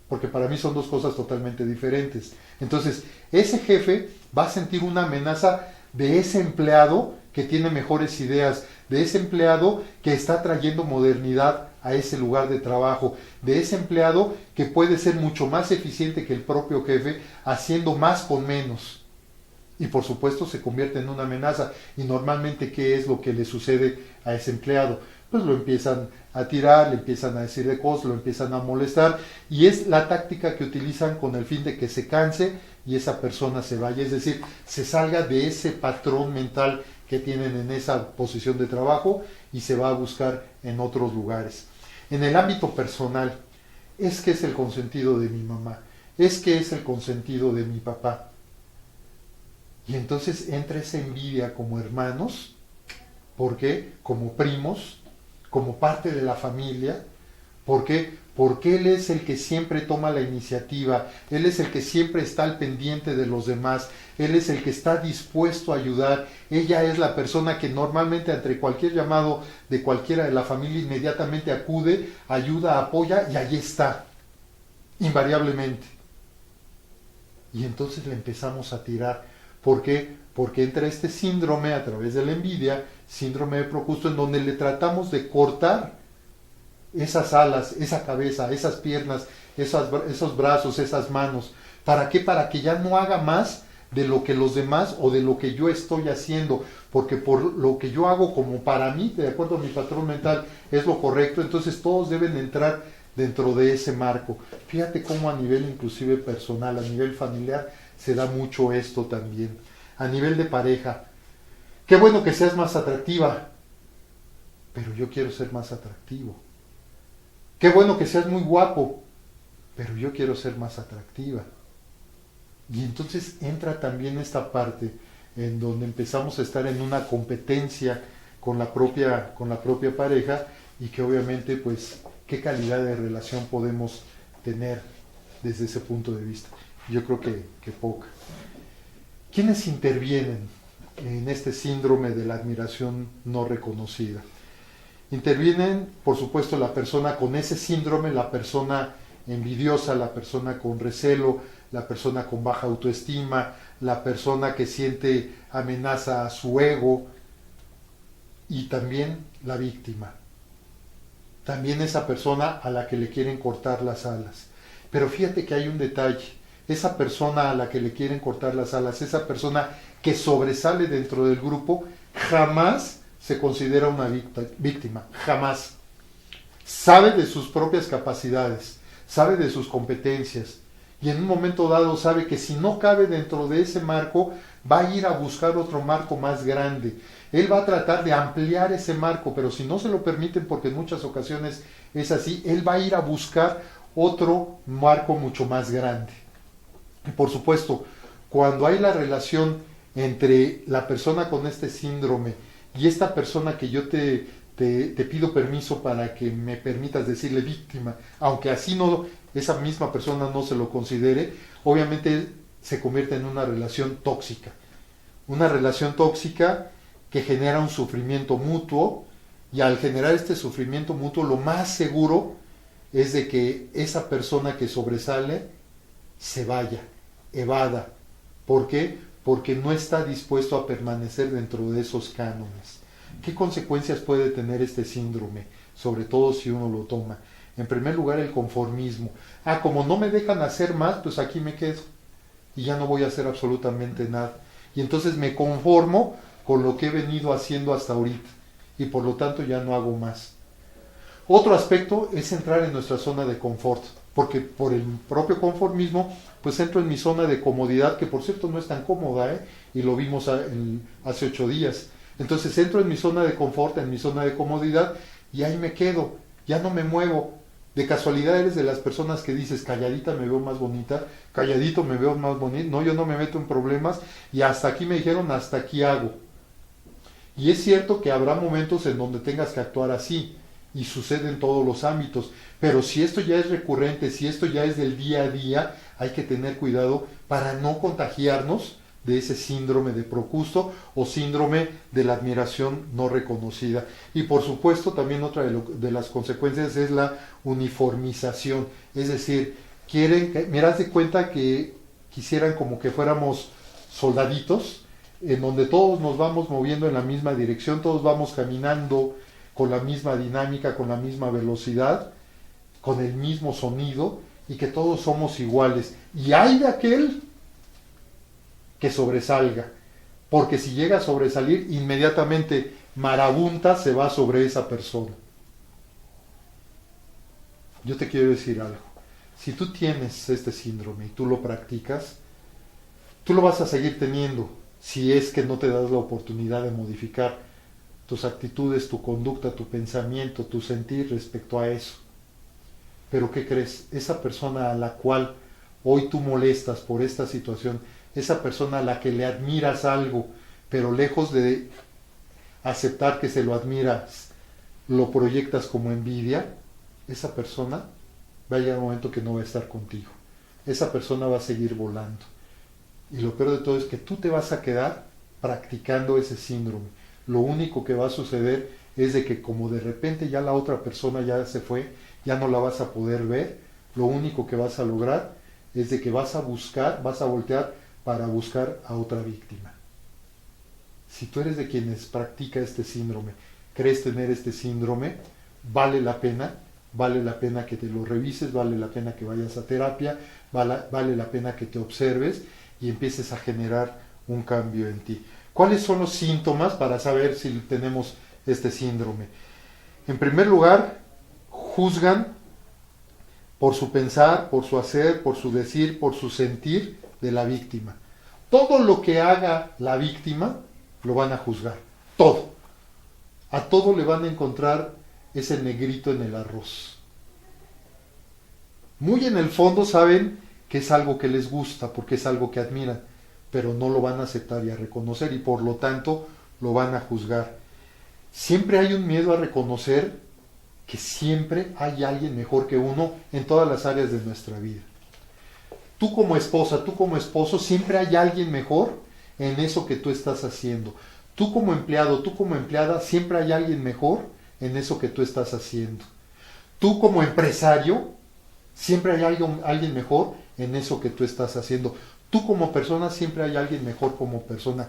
porque para mí son dos cosas totalmente diferentes. Entonces, ese jefe va a sentir una amenaza de ese empleado que tiene mejores ideas, de ese empleado que está trayendo modernidad a ese lugar de trabajo, de ese empleado que puede ser mucho más eficiente que el propio jefe, haciendo más con menos. Y por supuesto se convierte en una amenaza. Y normalmente, ¿qué es lo que le sucede a ese empleado? Pues lo empiezan a tirar, le empiezan a decir de cosas, lo empiezan a molestar, y es la táctica que utilizan con el fin de que se canse y esa persona se vaya, es decir, se salga de ese patrón mental que tienen en esa posición de trabajo y se va a buscar en otros lugares. En el ámbito personal, es que es el consentido de mi mamá, es que es el consentido de mi papá. Y entonces entra esa envidia como hermanos, ¿por qué? Como primos, como parte de la familia. ¿Por qué? Porque él es el que siempre toma la iniciativa, él es el que siempre está al pendiente de los demás, él es el que está dispuesto a ayudar, ella es la persona que normalmente ante cualquier llamado de cualquiera de la familia inmediatamente acude, ayuda, apoya y ahí está, invariablemente. Y entonces le empezamos a tirar. ¿Por qué? Porque entra este síndrome a través de la envidia, síndrome de Procusto, en donde le tratamos de cortar esas alas, esa cabeza, esas piernas, esos brazos, esas manos. ¿Para qué? Para que ya no haga más de lo que los demás o de lo que yo estoy haciendo, porque por lo que yo hago como para mí, de acuerdo a mi patrón mental, es lo correcto, entonces todos deben entrar dentro de ese marco. Fíjate cómo a nivel inclusive personal, a nivel familiar, se da mucho esto también. A nivel de pareja, qué bueno que seas más atractiva, pero yo quiero ser más atractivo. Qué bueno que seas muy guapo, pero yo quiero ser más atractiva. Y entonces entra también esta parte en donde empezamos a estar en una competencia con la propia pareja, y que obviamente pues qué calidad de relación podemos tener desde ese punto de vista. Yo creo que poca. ¿Quiénes intervienen en este síndrome de la admiración no reconocida? Intervienen, por supuesto, la persona con ese síndrome, la persona envidiosa, la persona con recelo, la persona con baja autoestima, la persona que siente amenaza a su ego, y también la víctima. También esa persona a la que le quieren cortar las alas. Pero fíjate que hay un detalle. Esa persona a la que le quieren cortar las alas, esa persona que sobresale dentro del grupo, jamás se considera una víctima, jamás. Sabe de sus propias capacidades, sabe de sus competencias, y en un momento dado sabe que si no cabe dentro de ese marco, va a ir a buscar otro marco más grande. Él va a tratar de ampliar ese marco, pero si no se lo permiten, porque en muchas ocasiones es así, él va a ir a buscar otro marco mucho más grande. Y por supuesto, cuando hay la relación entre la persona con este síndrome y esta persona que yo te pido permiso para que me permitas decirle víctima, aunque así no, esa misma persona no se lo considere, obviamente se convierte en una relación tóxica. Una relación tóxica que genera un sufrimiento mutuo, y al generar este sufrimiento mutuo, lo más seguro es de que esa persona que sobresale se vaya, evada. ¿Por qué? Porque no está dispuesto a permanecer dentro de esos cánones. ¿Qué consecuencias puede tener este síndrome? Sobre todo si uno lo toma. En primer lugar, el conformismo. Como no me dejan hacer más, pues aquí me quedo y ya no voy a hacer absolutamente nada. Y entonces me conformo con lo que he venido haciendo hasta ahorita, y por lo tanto ya no hago más. Otro aspecto es entrar en nuestra zona de confort, porque por el propio conformismo, pues entro en mi zona de comodidad, que por cierto no es tan cómoda, y lo vimos hace 8 días. Entonces entro en mi zona de confort, en mi zona de comodidad, y ahí me quedo, ya no me muevo. De casualidad eres de las personas que dices, calladita me veo más bonita, calladito me veo más bonito, no, yo no me meto en problemas, y hasta aquí me dijeron, hasta aquí hago. Y es cierto que habrá momentos en donde tengas que actuar así, y sucede en todos los ámbitos, pero si esto ya es recurrente, si esto ya es del día a día, hay que tener cuidado para no contagiarnos de ese síndrome de Procusto o síndrome de la admiración no reconocida. Y por supuesto también otra de las consecuencias es la uniformización, es decir, haz de cuenta que quisieran como que fuéramos soldaditos, en donde todos nos vamos moviendo en la misma dirección, todos vamos caminando con la misma dinámica, con la misma velocidad, con el mismo sonido, y que todos somos iguales. Y hay de aquel que sobresalga, porque si llega a sobresalir, inmediatamente marabunta se va sobre esa persona. Yo te quiero decir algo. Si tú tienes este síndrome y tú lo practicas, tú lo vas a seguir teniendo si es que no te das la oportunidad de modificar tus actitudes, tu conducta, tu pensamiento, tu sentir respecto a eso. Pero ¿qué crees? Esa persona a la cual hoy tú molestas por esta situación, esa persona a la que le admiras algo, pero lejos de aceptar que se lo admiras, lo proyectas como envidia, esa persona va a llegar un momento que no va a estar contigo. Esa persona va a seguir volando. Y lo peor de todo es que tú te vas a quedar practicando ese síndrome. Lo único que va a suceder es de que como de repente ya la otra persona ya se fue, ya no la vas a poder ver, lo único que vas a lograr es de que vas a voltear para buscar a otra víctima. Si tú eres de quienes practica este síndrome, crees tener este síndrome, vale la pena vale la pena que te lo revises, vale la pena que vayas a terapia, vale la pena que te observes y empieces a generar un cambio en ti. ¿Cuáles son los síntomas para saber si tenemos este síndrome? En primer lugar, juzgan por su pensar, por su hacer, por su decir, por su sentir de la víctima. Todo lo que haga la víctima lo van a juzgar. Todo. A todo le van a encontrar ese negrito en el arroz. Muy en el fondo saben que es algo que les gusta, porque es algo que admiran, pero no lo van a aceptar y a reconocer y por lo tanto lo van a juzgar. Siempre hay un miedo a reconocer que siempre hay alguien mejor que uno en todas las áreas de nuestra vida. Tú como esposa, tú como esposo, siempre hay alguien mejor en eso que tú estás haciendo. Tú como empleado, tú como empleada, siempre hay alguien mejor en eso que tú estás haciendo. Tú como empresario, siempre hay alguien mejor en eso que tú estás haciendo. Tú como persona, siempre hay alguien mejor como persona.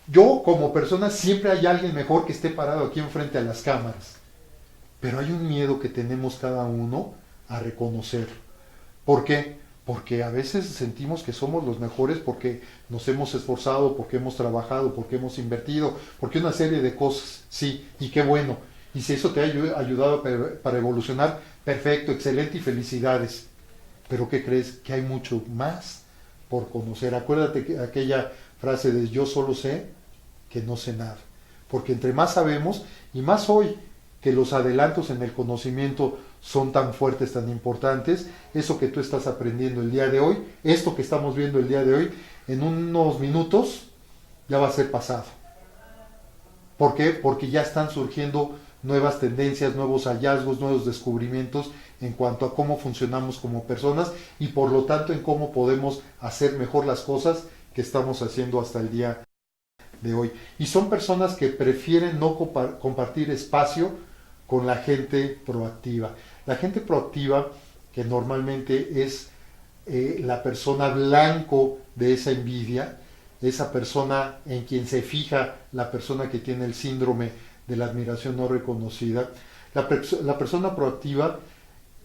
Yo como persona, siempre hay alguien mejor que esté parado aquí enfrente a las cámaras. Pero hay un miedo que tenemos cada uno a reconocer. ¿Por qué? Porque a veces sentimos que somos los mejores porque nos hemos esforzado, porque hemos trabajado, porque hemos invertido, porque una serie de cosas, sí, y qué bueno. Y si eso te ha ayudado para evolucionar, perfecto, excelente y felicidades. Pero ¿qué crees? Que hay mucho más por conocer. Acuérdate que aquella frase de yo solo sé que no sé nada. Porque entre más sabemos, y más hoy que los adelantos en el conocimiento son tan fuertes, tan importantes, eso que tú estás aprendiendo el día de hoy, esto que estamos viendo el día de hoy, en unos minutos ya va a ser pasado. ¿Por qué? Porque ya están surgiendo nuevas tendencias, nuevos hallazgos, nuevos descubrimientos en cuanto a cómo funcionamos como personas y por lo tanto en cómo podemos hacer mejor las cosas que estamos haciendo hasta el día de hoy. Y son personas que prefieren no compartir espacio con la gente proactiva. La gente proactiva, que normalmente es la persona blanco de esa envidia, esa persona en quien se fija la persona que tiene el síndrome de la admiración no reconocida. La persona proactiva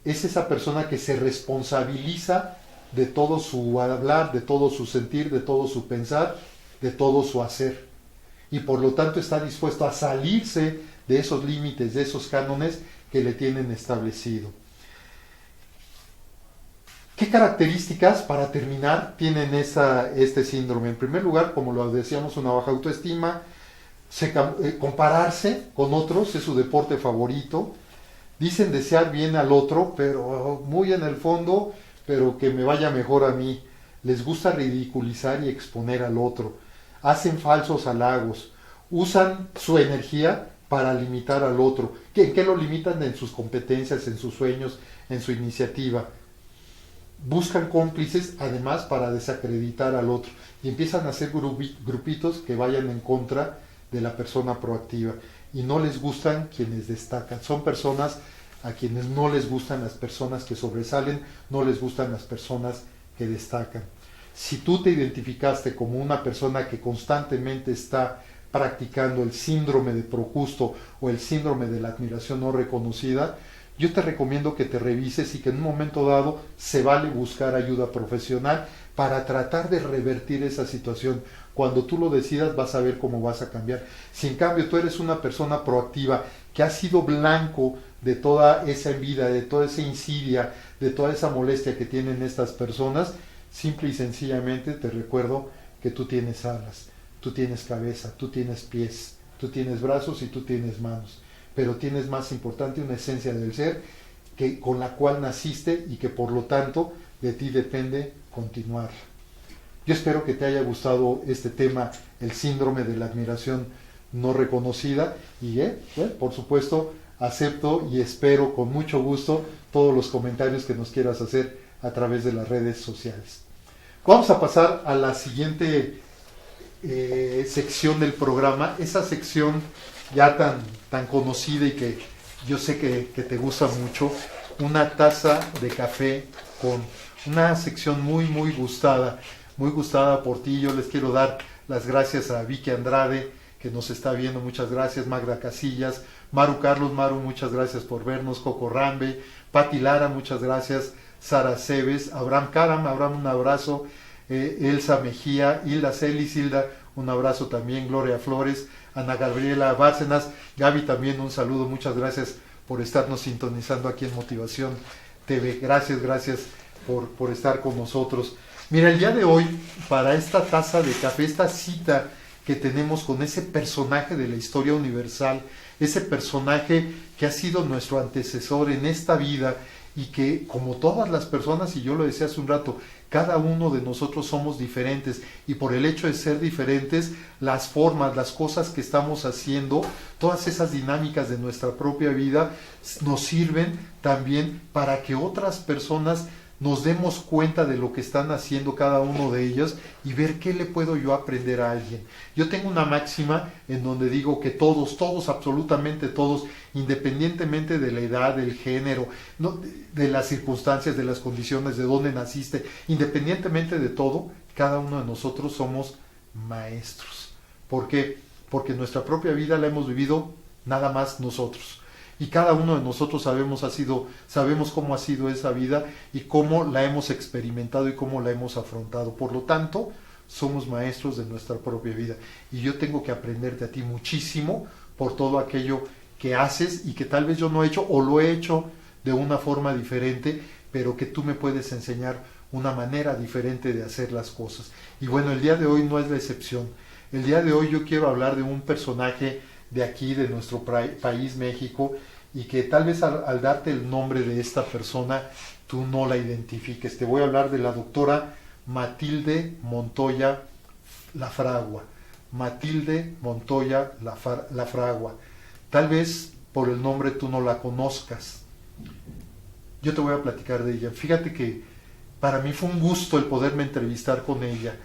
es esa persona que se responsabiliza de todo su hablar, de todo su sentir, de todo su pensar, de todo su hacer. Y por lo tanto está dispuesto a salirse de esos límites, de esos cánones que le tienen establecido. ¿Qué características, para terminar, tienen este síndrome? En primer lugar, como lo decíamos, una baja autoestima, compararse con otros es su deporte favorito, dicen desear bien al otro, pero muy en el fondo, pero que me vaya mejor a mí. Les gusta ridiculizar y exponer al otro, hacen falsos halagos, usan su energía para limitar al otro. ¿En qué lo limitan? En sus competencias, en sus sueños, en su iniciativa. Buscan cómplices además para desacreditar al otro y empiezan a hacer grupitos que vayan en contra de la persona proactiva y no les gustan quienes destacan. Son personas a quienes no les gustan las personas que sobresalen, no les gustan las personas que destacan. Si tú te identificaste como una persona que constantemente está practicando el síndrome de Procusto o el síndrome de la admiración no reconocida, yo te recomiendo que te revises y que en un momento dado se vale buscar ayuda profesional para tratar de revertir esa situación. Cuando tú lo decidas vas a ver cómo vas a cambiar. Si en cambio tú eres una persona proactiva que ha sido blanco de toda esa envidia, de toda esa insidia, de toda esa molestia que tienen estas personas, simple y sencillamente te recuerdo que tú tienes alas, tú tienes cabeza, tú tienes pies, tú tienes brazos y tú tienes manos. Pero tienes más importante una esencia del ser con la cual naciste y que por lo tanto de ti depende continuar. Yo espero que te haya gustado este tema, el síndrome de la admiración no reconocida y por supuesto acepto y espero con mucho gusto todos los comentarios que nos quieras hacer a través de las redes sociales. Vamos a pasar a la siguiente sección del programa, esa sección ya tan conocida y que yo sé que te gusta mucho, una taza de café con una sección muy gustada por ti. Yo les quiero dar las gracias a Vicky Andrade que nos está viendo, muchas gracias. Magda Casillas, Maru Carlos, Maru, muchas gracias por vernos. Coco Rambe, Pati Lara, muchas gracias. Sara Cebes, Abraham Karam, Abraham, un abrazo. Elsa Mejía, Hilda Celis, Hilda, un abrazo también. Gloria Flores, Ana Gabriela Bárcenas, Gaby también un saludo, muchas gracias por estarnos sintonizando aquí en Motivación TV. Gracias por estar con nosotros. Mira, el día de hoy, para esta taza de café, esta cita que tenemos con ese personaje de la historia universal, ese personaje que ha sido nuestro antecesor en esta vida y que, como todas las personas, y yo lo decía hace un rato, cada uno de nosotros somos diferentes, y por el hecho de ser diferentes, las formas, las cosas que estamos haciendo, todas esas dinámicas de nuestra propia vida nos sirven también para que otras personas nos demos cuenta de lo que están haciendo cada uno de ellos y ver qué le puedo yo aprender a alguien. Yo tengo una máxima en donde digo que todos, absolutamente todos, independientemente de la edad, del género, no, de las circunstancias, de las condiciones, de dónde naciste, independientemente de todo, cada uno de nosotros somos maestros. ¿Por qué? Porque nuestra propia vida la hemos vivido nada más nosotros. Y cada uno de nosotros sabemos cómo ha sido esa vida y cómo la hemos experimentado y cómo la hemos afrontado. Por lo tanto, somos maestros de nuestra propia vida. Y yo tengo que aprenderte a ti muchísimo por todo aquello que haces y que tal vez yo no he hecho o lo he hecho de una forma diferente, pero que tú me puedes enseñar una manera diferente de hacer las cosas. Y bueno, el día de hoy no es la excepción. El día de hoy yo quiero hablar de un personaje de aquí, de nuestro país, México, y que tal vez al darte el nombre de esta persona, tú no la identifiques. Te voy a hablar de la doctora Matilde Montoya Lafragua. Matilde Montoya Lafragua. Tal vez por el nombre tú no la conozcas. Yo te voy a platicar de ella. Fíjate que para mí fue un gusto el poderme entrevistar con ella.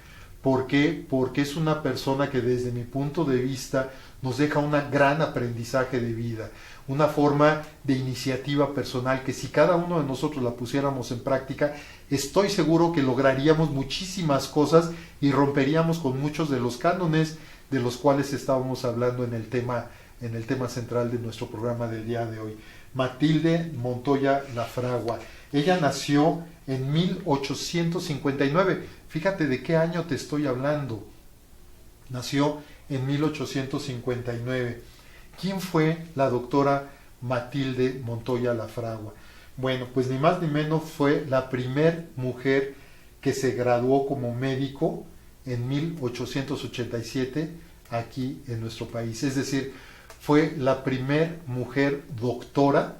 ¿Por qué? Porque es una persona que desde mi punto de vista nos deja un gran aprendizaje de vida, una forma de iniciativa personal que si cada uno de nosotros la pusiéramos en práctica, estoy seguro que lograríamos muchísimas cosas y romperíamos con muchos de los cánones de los cuales estábamos hablando en el tema central de nuestro programa del día de hoy. Matilde Montoya Lafragua. Ella nació en 1859. Fíjate de qué año te estoy hablando. Nació en 1859. ¿Quién fue la doctora Matilde Montoya Lafragua? Bueno, pues ni más ni menos fue la primer mujer que se graduó como médico en 1887 aquí en nuestro país. Es decir, fue la primer mujer doctora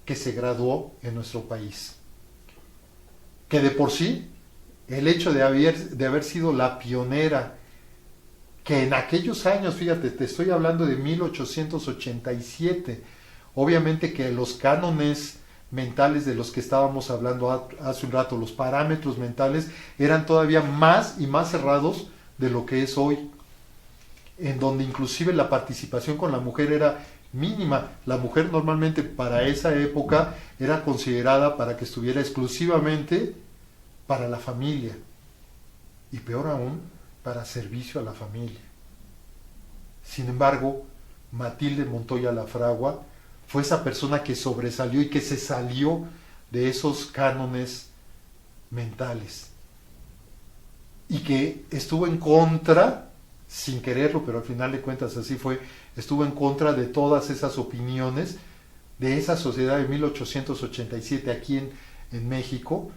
que se graduó en nuestro país. Que de por sí, el hecho de haber sido la pionera, que en aquellos años, fíjate, te estoy hablando de 1887, obviamente que los cánones mentales de los que estábamos hablando hace un rato, los parámetros mentales, eran todavía más y más cerrados de lo que es hoy, en donde inclusive la participación con la mujer era mínima. La mujer normalmente para esa época era considerada para que estuviera exclusivamente para la familia y peor aún para servicio a la familia. Sin embargo, Matilde Montoya Lafragua fue esa persona que sobresalió y que se salió de esos cánones mentales y que estuvo en contra, sin quererlo, pero al final de cuentas así fue, estuvo en contra de todas esas opiniones de esa sociedad de 1887 aquí en México,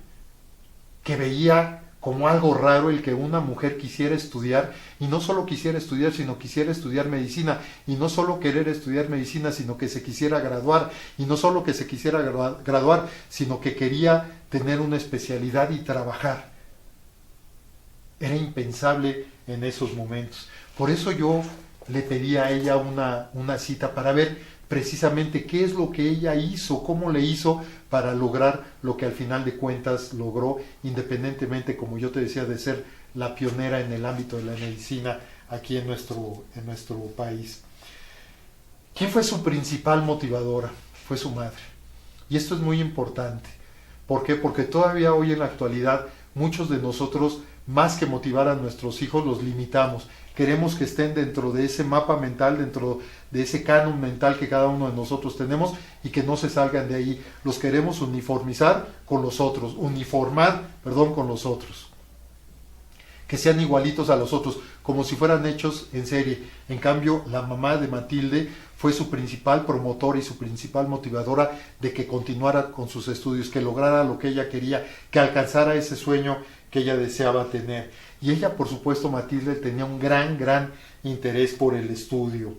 que veía como algo raro el que una mujer quisiera estudiar, y no solo quisiera estudiar, sino quisiera estudiar medicina, y no solo querer estudiar medicina, sino que se quisiera graduar, y no solo que se quisiera graduar, sino que quería tener una especialidad y trabajar. Era impensable en esos momentos. Por eso yo le pedí a ella una cita para ver precisamente qué es lo que ella hizo, cómo le hizo para lograr lo que al final de cuentas logró, independientemente, como yo te decía, de ser la pionera en el ámbito de la medicina aquí en nuestro país. ¿Quién fue su principal motivadora? Fue su madre. Y esto es muy importante. ¿Por qué? Porque todavía hoy en la actualidad muchos de nosotros más que motivar a nuestros hijos, los limitamos. Queremos que estén dentro de ese mapa mental, dentro de ese canon mental que cada uno de nosotros tenemos y que no se salgan de ahí. Los queremos uniformar con los otros, con los otros. Que sean igualitos a los otros, como si fueran hechos en serie. En cambio, la mamá de Matilde fue su principal promotora y su principal motivadora de que continuara con sus estudios, que lograra lo que ella quería, que alcanzara ese sueño que ella deseaba tener. Y ella, por supuesto, Matilde, tenía un gran interés por el estudio.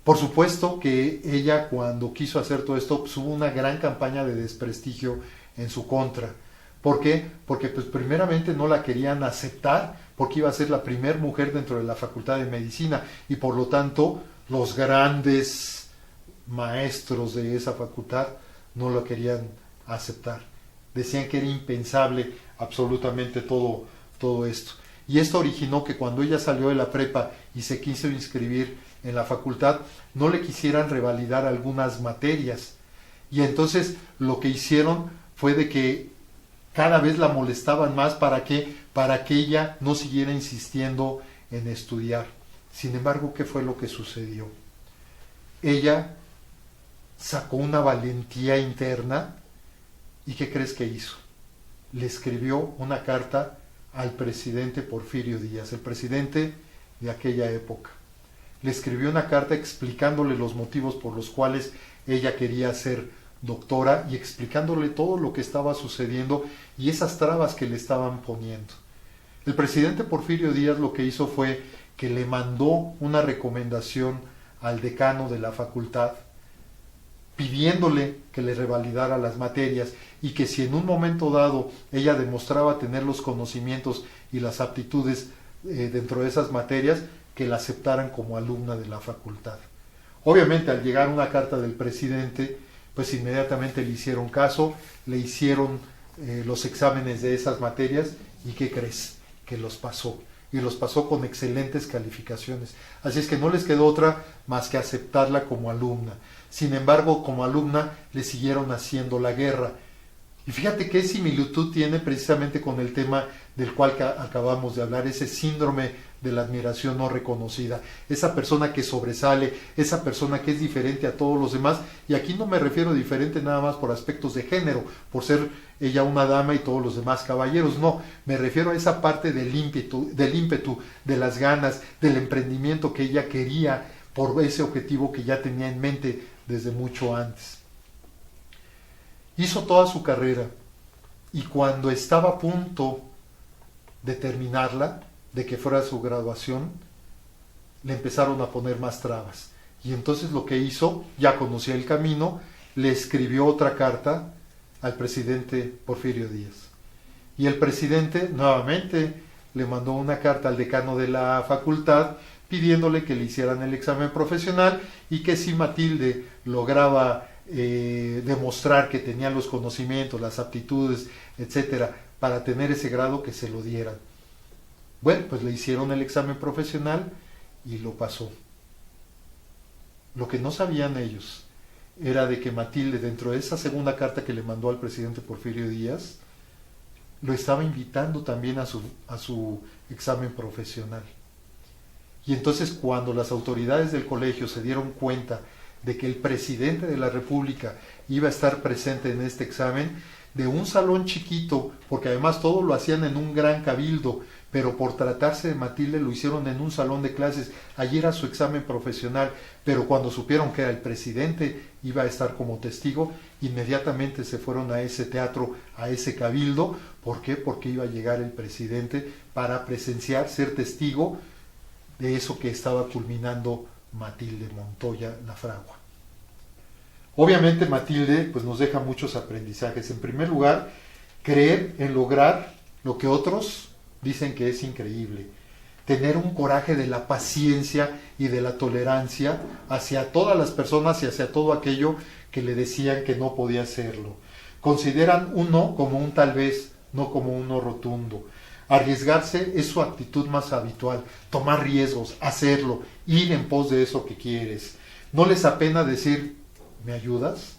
Por supuesto que ella, cuando quiso hacer todo esto, pues, hubo una gran campaña de desprestigio en su contra. ¿Por qué? Porque pues primeramente no la querían aceptar, porque iba a ser la primera mujer dentro de la Facultad de Medicina, y por lo tanto los grandes maestros de esa facultad no lo querían aceptar. Decían que era impensable absolutamente todo esto. Y esto originó que cuando ella salió de la prepa y se quiso inscribir en la facultad, no le quisieran revalidar algunas materias. Y entonces lo que hicieron fue de que cada vez la molestaban más para que ella no siguiera insistiendo en estudiar. Sin embargo, ¿qué fue lo que sucedió? Ella sacó una valentía interna y ¿qué crees que hizo? Le escribió una carta al presidente Porfirio Díaz, el presidente de aquella época. Le escribió una carta explicándole los motivos por los cuales ella quería ser doctora y explicándole todo lo que estaba sucediendo y esas trabas que le estaban poniendo. El presidente Porfirio Díaz lo que hizo fue que le mandó una recomendación al decano de la facultad pidiéndole que le revalidara las materias y que si en un momento dado ella demostraba tener los conocimientos y las aptitudes dentro de esas materias, que la aceptaran como alumna de la facultad. Obviamente, al llegar una carta del presidente, pues inmediatamente le hicieron caso, le hicieron los exámenes de esas materias y ¿qué crees? Que los pasó. Y los pasó con excelentes calificaciones. Así es que no les quedó otra más que aceptarla como alumna. Sin embargo, como alumna le siguieron haciendo la guerra. Y fíjate qué similitud tiene precisamente con el tema del cual acabamos de hablar, ese síndrome de la admiración no reconocida, esa persona que sobresale, esa persona que es diferente a todos los demás, y aquí no me refiero a diferente nada más por aspectos de género, por ser ella una dama y todos los demás caballeros, no, me refiero a esa parte del ímpetu, de las ganas, del emprendimiento que ella quería por ese objetivo que ya tenía en mente desde mucho antes. Hizo toda su carrera y cuando estaba a punto de terminarla, de que fuera su graduación, le empezaron a poner más trabas. Y entonces lo que hizo, ya conocía el camino, le escribió otra carta al presidente Porfirio Díaz. Y el presidente nuevamente le mandó una carta al decano de la facultad pidiéndole que le hicieran el examen profesional y que si Matilde lograba demostrar que tenía los conocimientos, las aptitudes, etcétera, para tener ese grado, que se lo dieran. Bueno, pues le hicieron el examen profesional y lo pasó. Lo que no sabían ellos era de que Matilde, dentro de esa segunda carta que le mandó al presidente Porfirio Díaz, lo estaba invitando también a su examen profesional. Y entonces, cuando las autoridades del colegio se dieron cuenta de que el presidente de la República iba a estar presente en este examen, de un salón chiquito, porque además todo lo hacían en un gran cabildo, pero por tratarse de Matilde lo hicieron en un salón de clases. Allí era su examen profesional, pero cuando supieron que era el presidente iba a estar como testigo, inmediatamente se fueron a ese teatro, a ese cabildo. ¿Por qué? Porque iba a llegar el presidente para presenciar, ser testigo de eso que estaba culminando Matilde Montoya Lafragua. Obviamente Matilde pues nos deja muchos aprendizajes. En primer lugar, creer en lograr lo que otros dicen que es increíble. Tener un coraje de la paciencia y de la tolerancia hacia todas las personas y hacia todo aquello que le decían que no podía hacerlo. Consideran un no como un tal vez, no como un no rotundo. Arriesgarse es su actitud más habitual, tomar riesgos, hacerlo, ir en pos de eso que quieres. No les apena decir, ¿me ayudas?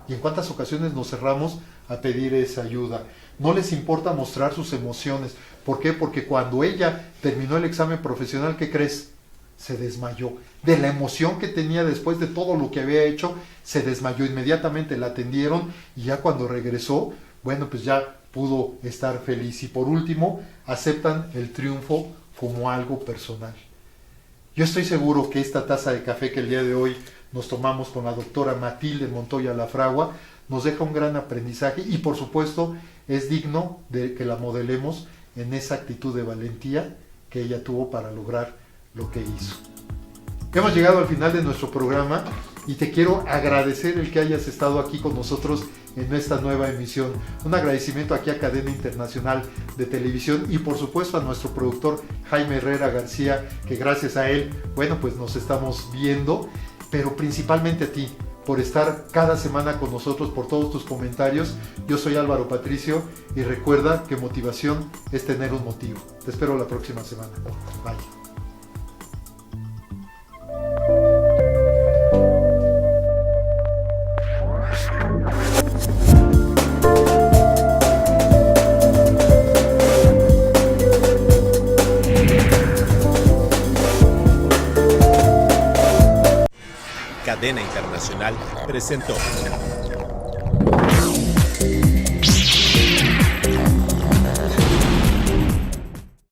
¿Y en cuántas ocasiones nos cerramos a pedir esa ayuda? No les importa mostrar sus emociones, ¿Por qué? Porque cuando ella terminó el examen profesional, ¿qué crees? Se desmayó. De la emoción que tenía después de todo lo que había hecho, se desmayó. Inmediatamente la atendieron y ya cuando regresó, bueno, pues ya pudo estar feliz. Y por último, aceptan el triunfo como algo personal. Yo estoy seguro que esta taza de café que el día de hoy nos tomamos con la doctora Matilde Montoya Lafragua nos deja un gran aprendizaje y por supuesto es digno de que la modelemos en esa actitud de valentía que ella tuvo para lograr lo que hizo. Hemos llegado al final de nuestro programa y te quiero agradecer el que hayas estado aquí con nosotros en esta nueva emisión. Un agradecimiento aquí a Cadena Internacional de Televisión y por supuesto a nuestro productor Jaime Herrera García, que gracias a él, bueno, pues nos estamos viendo, pero principalmente a ti por estar cada semana con nosotros, por todos tus comentarios. Yo soy Álvaro Patricio y recuerda que motivación es tener un motivo. Te espero la próxima semana. Bye. Cadena Internacional presentó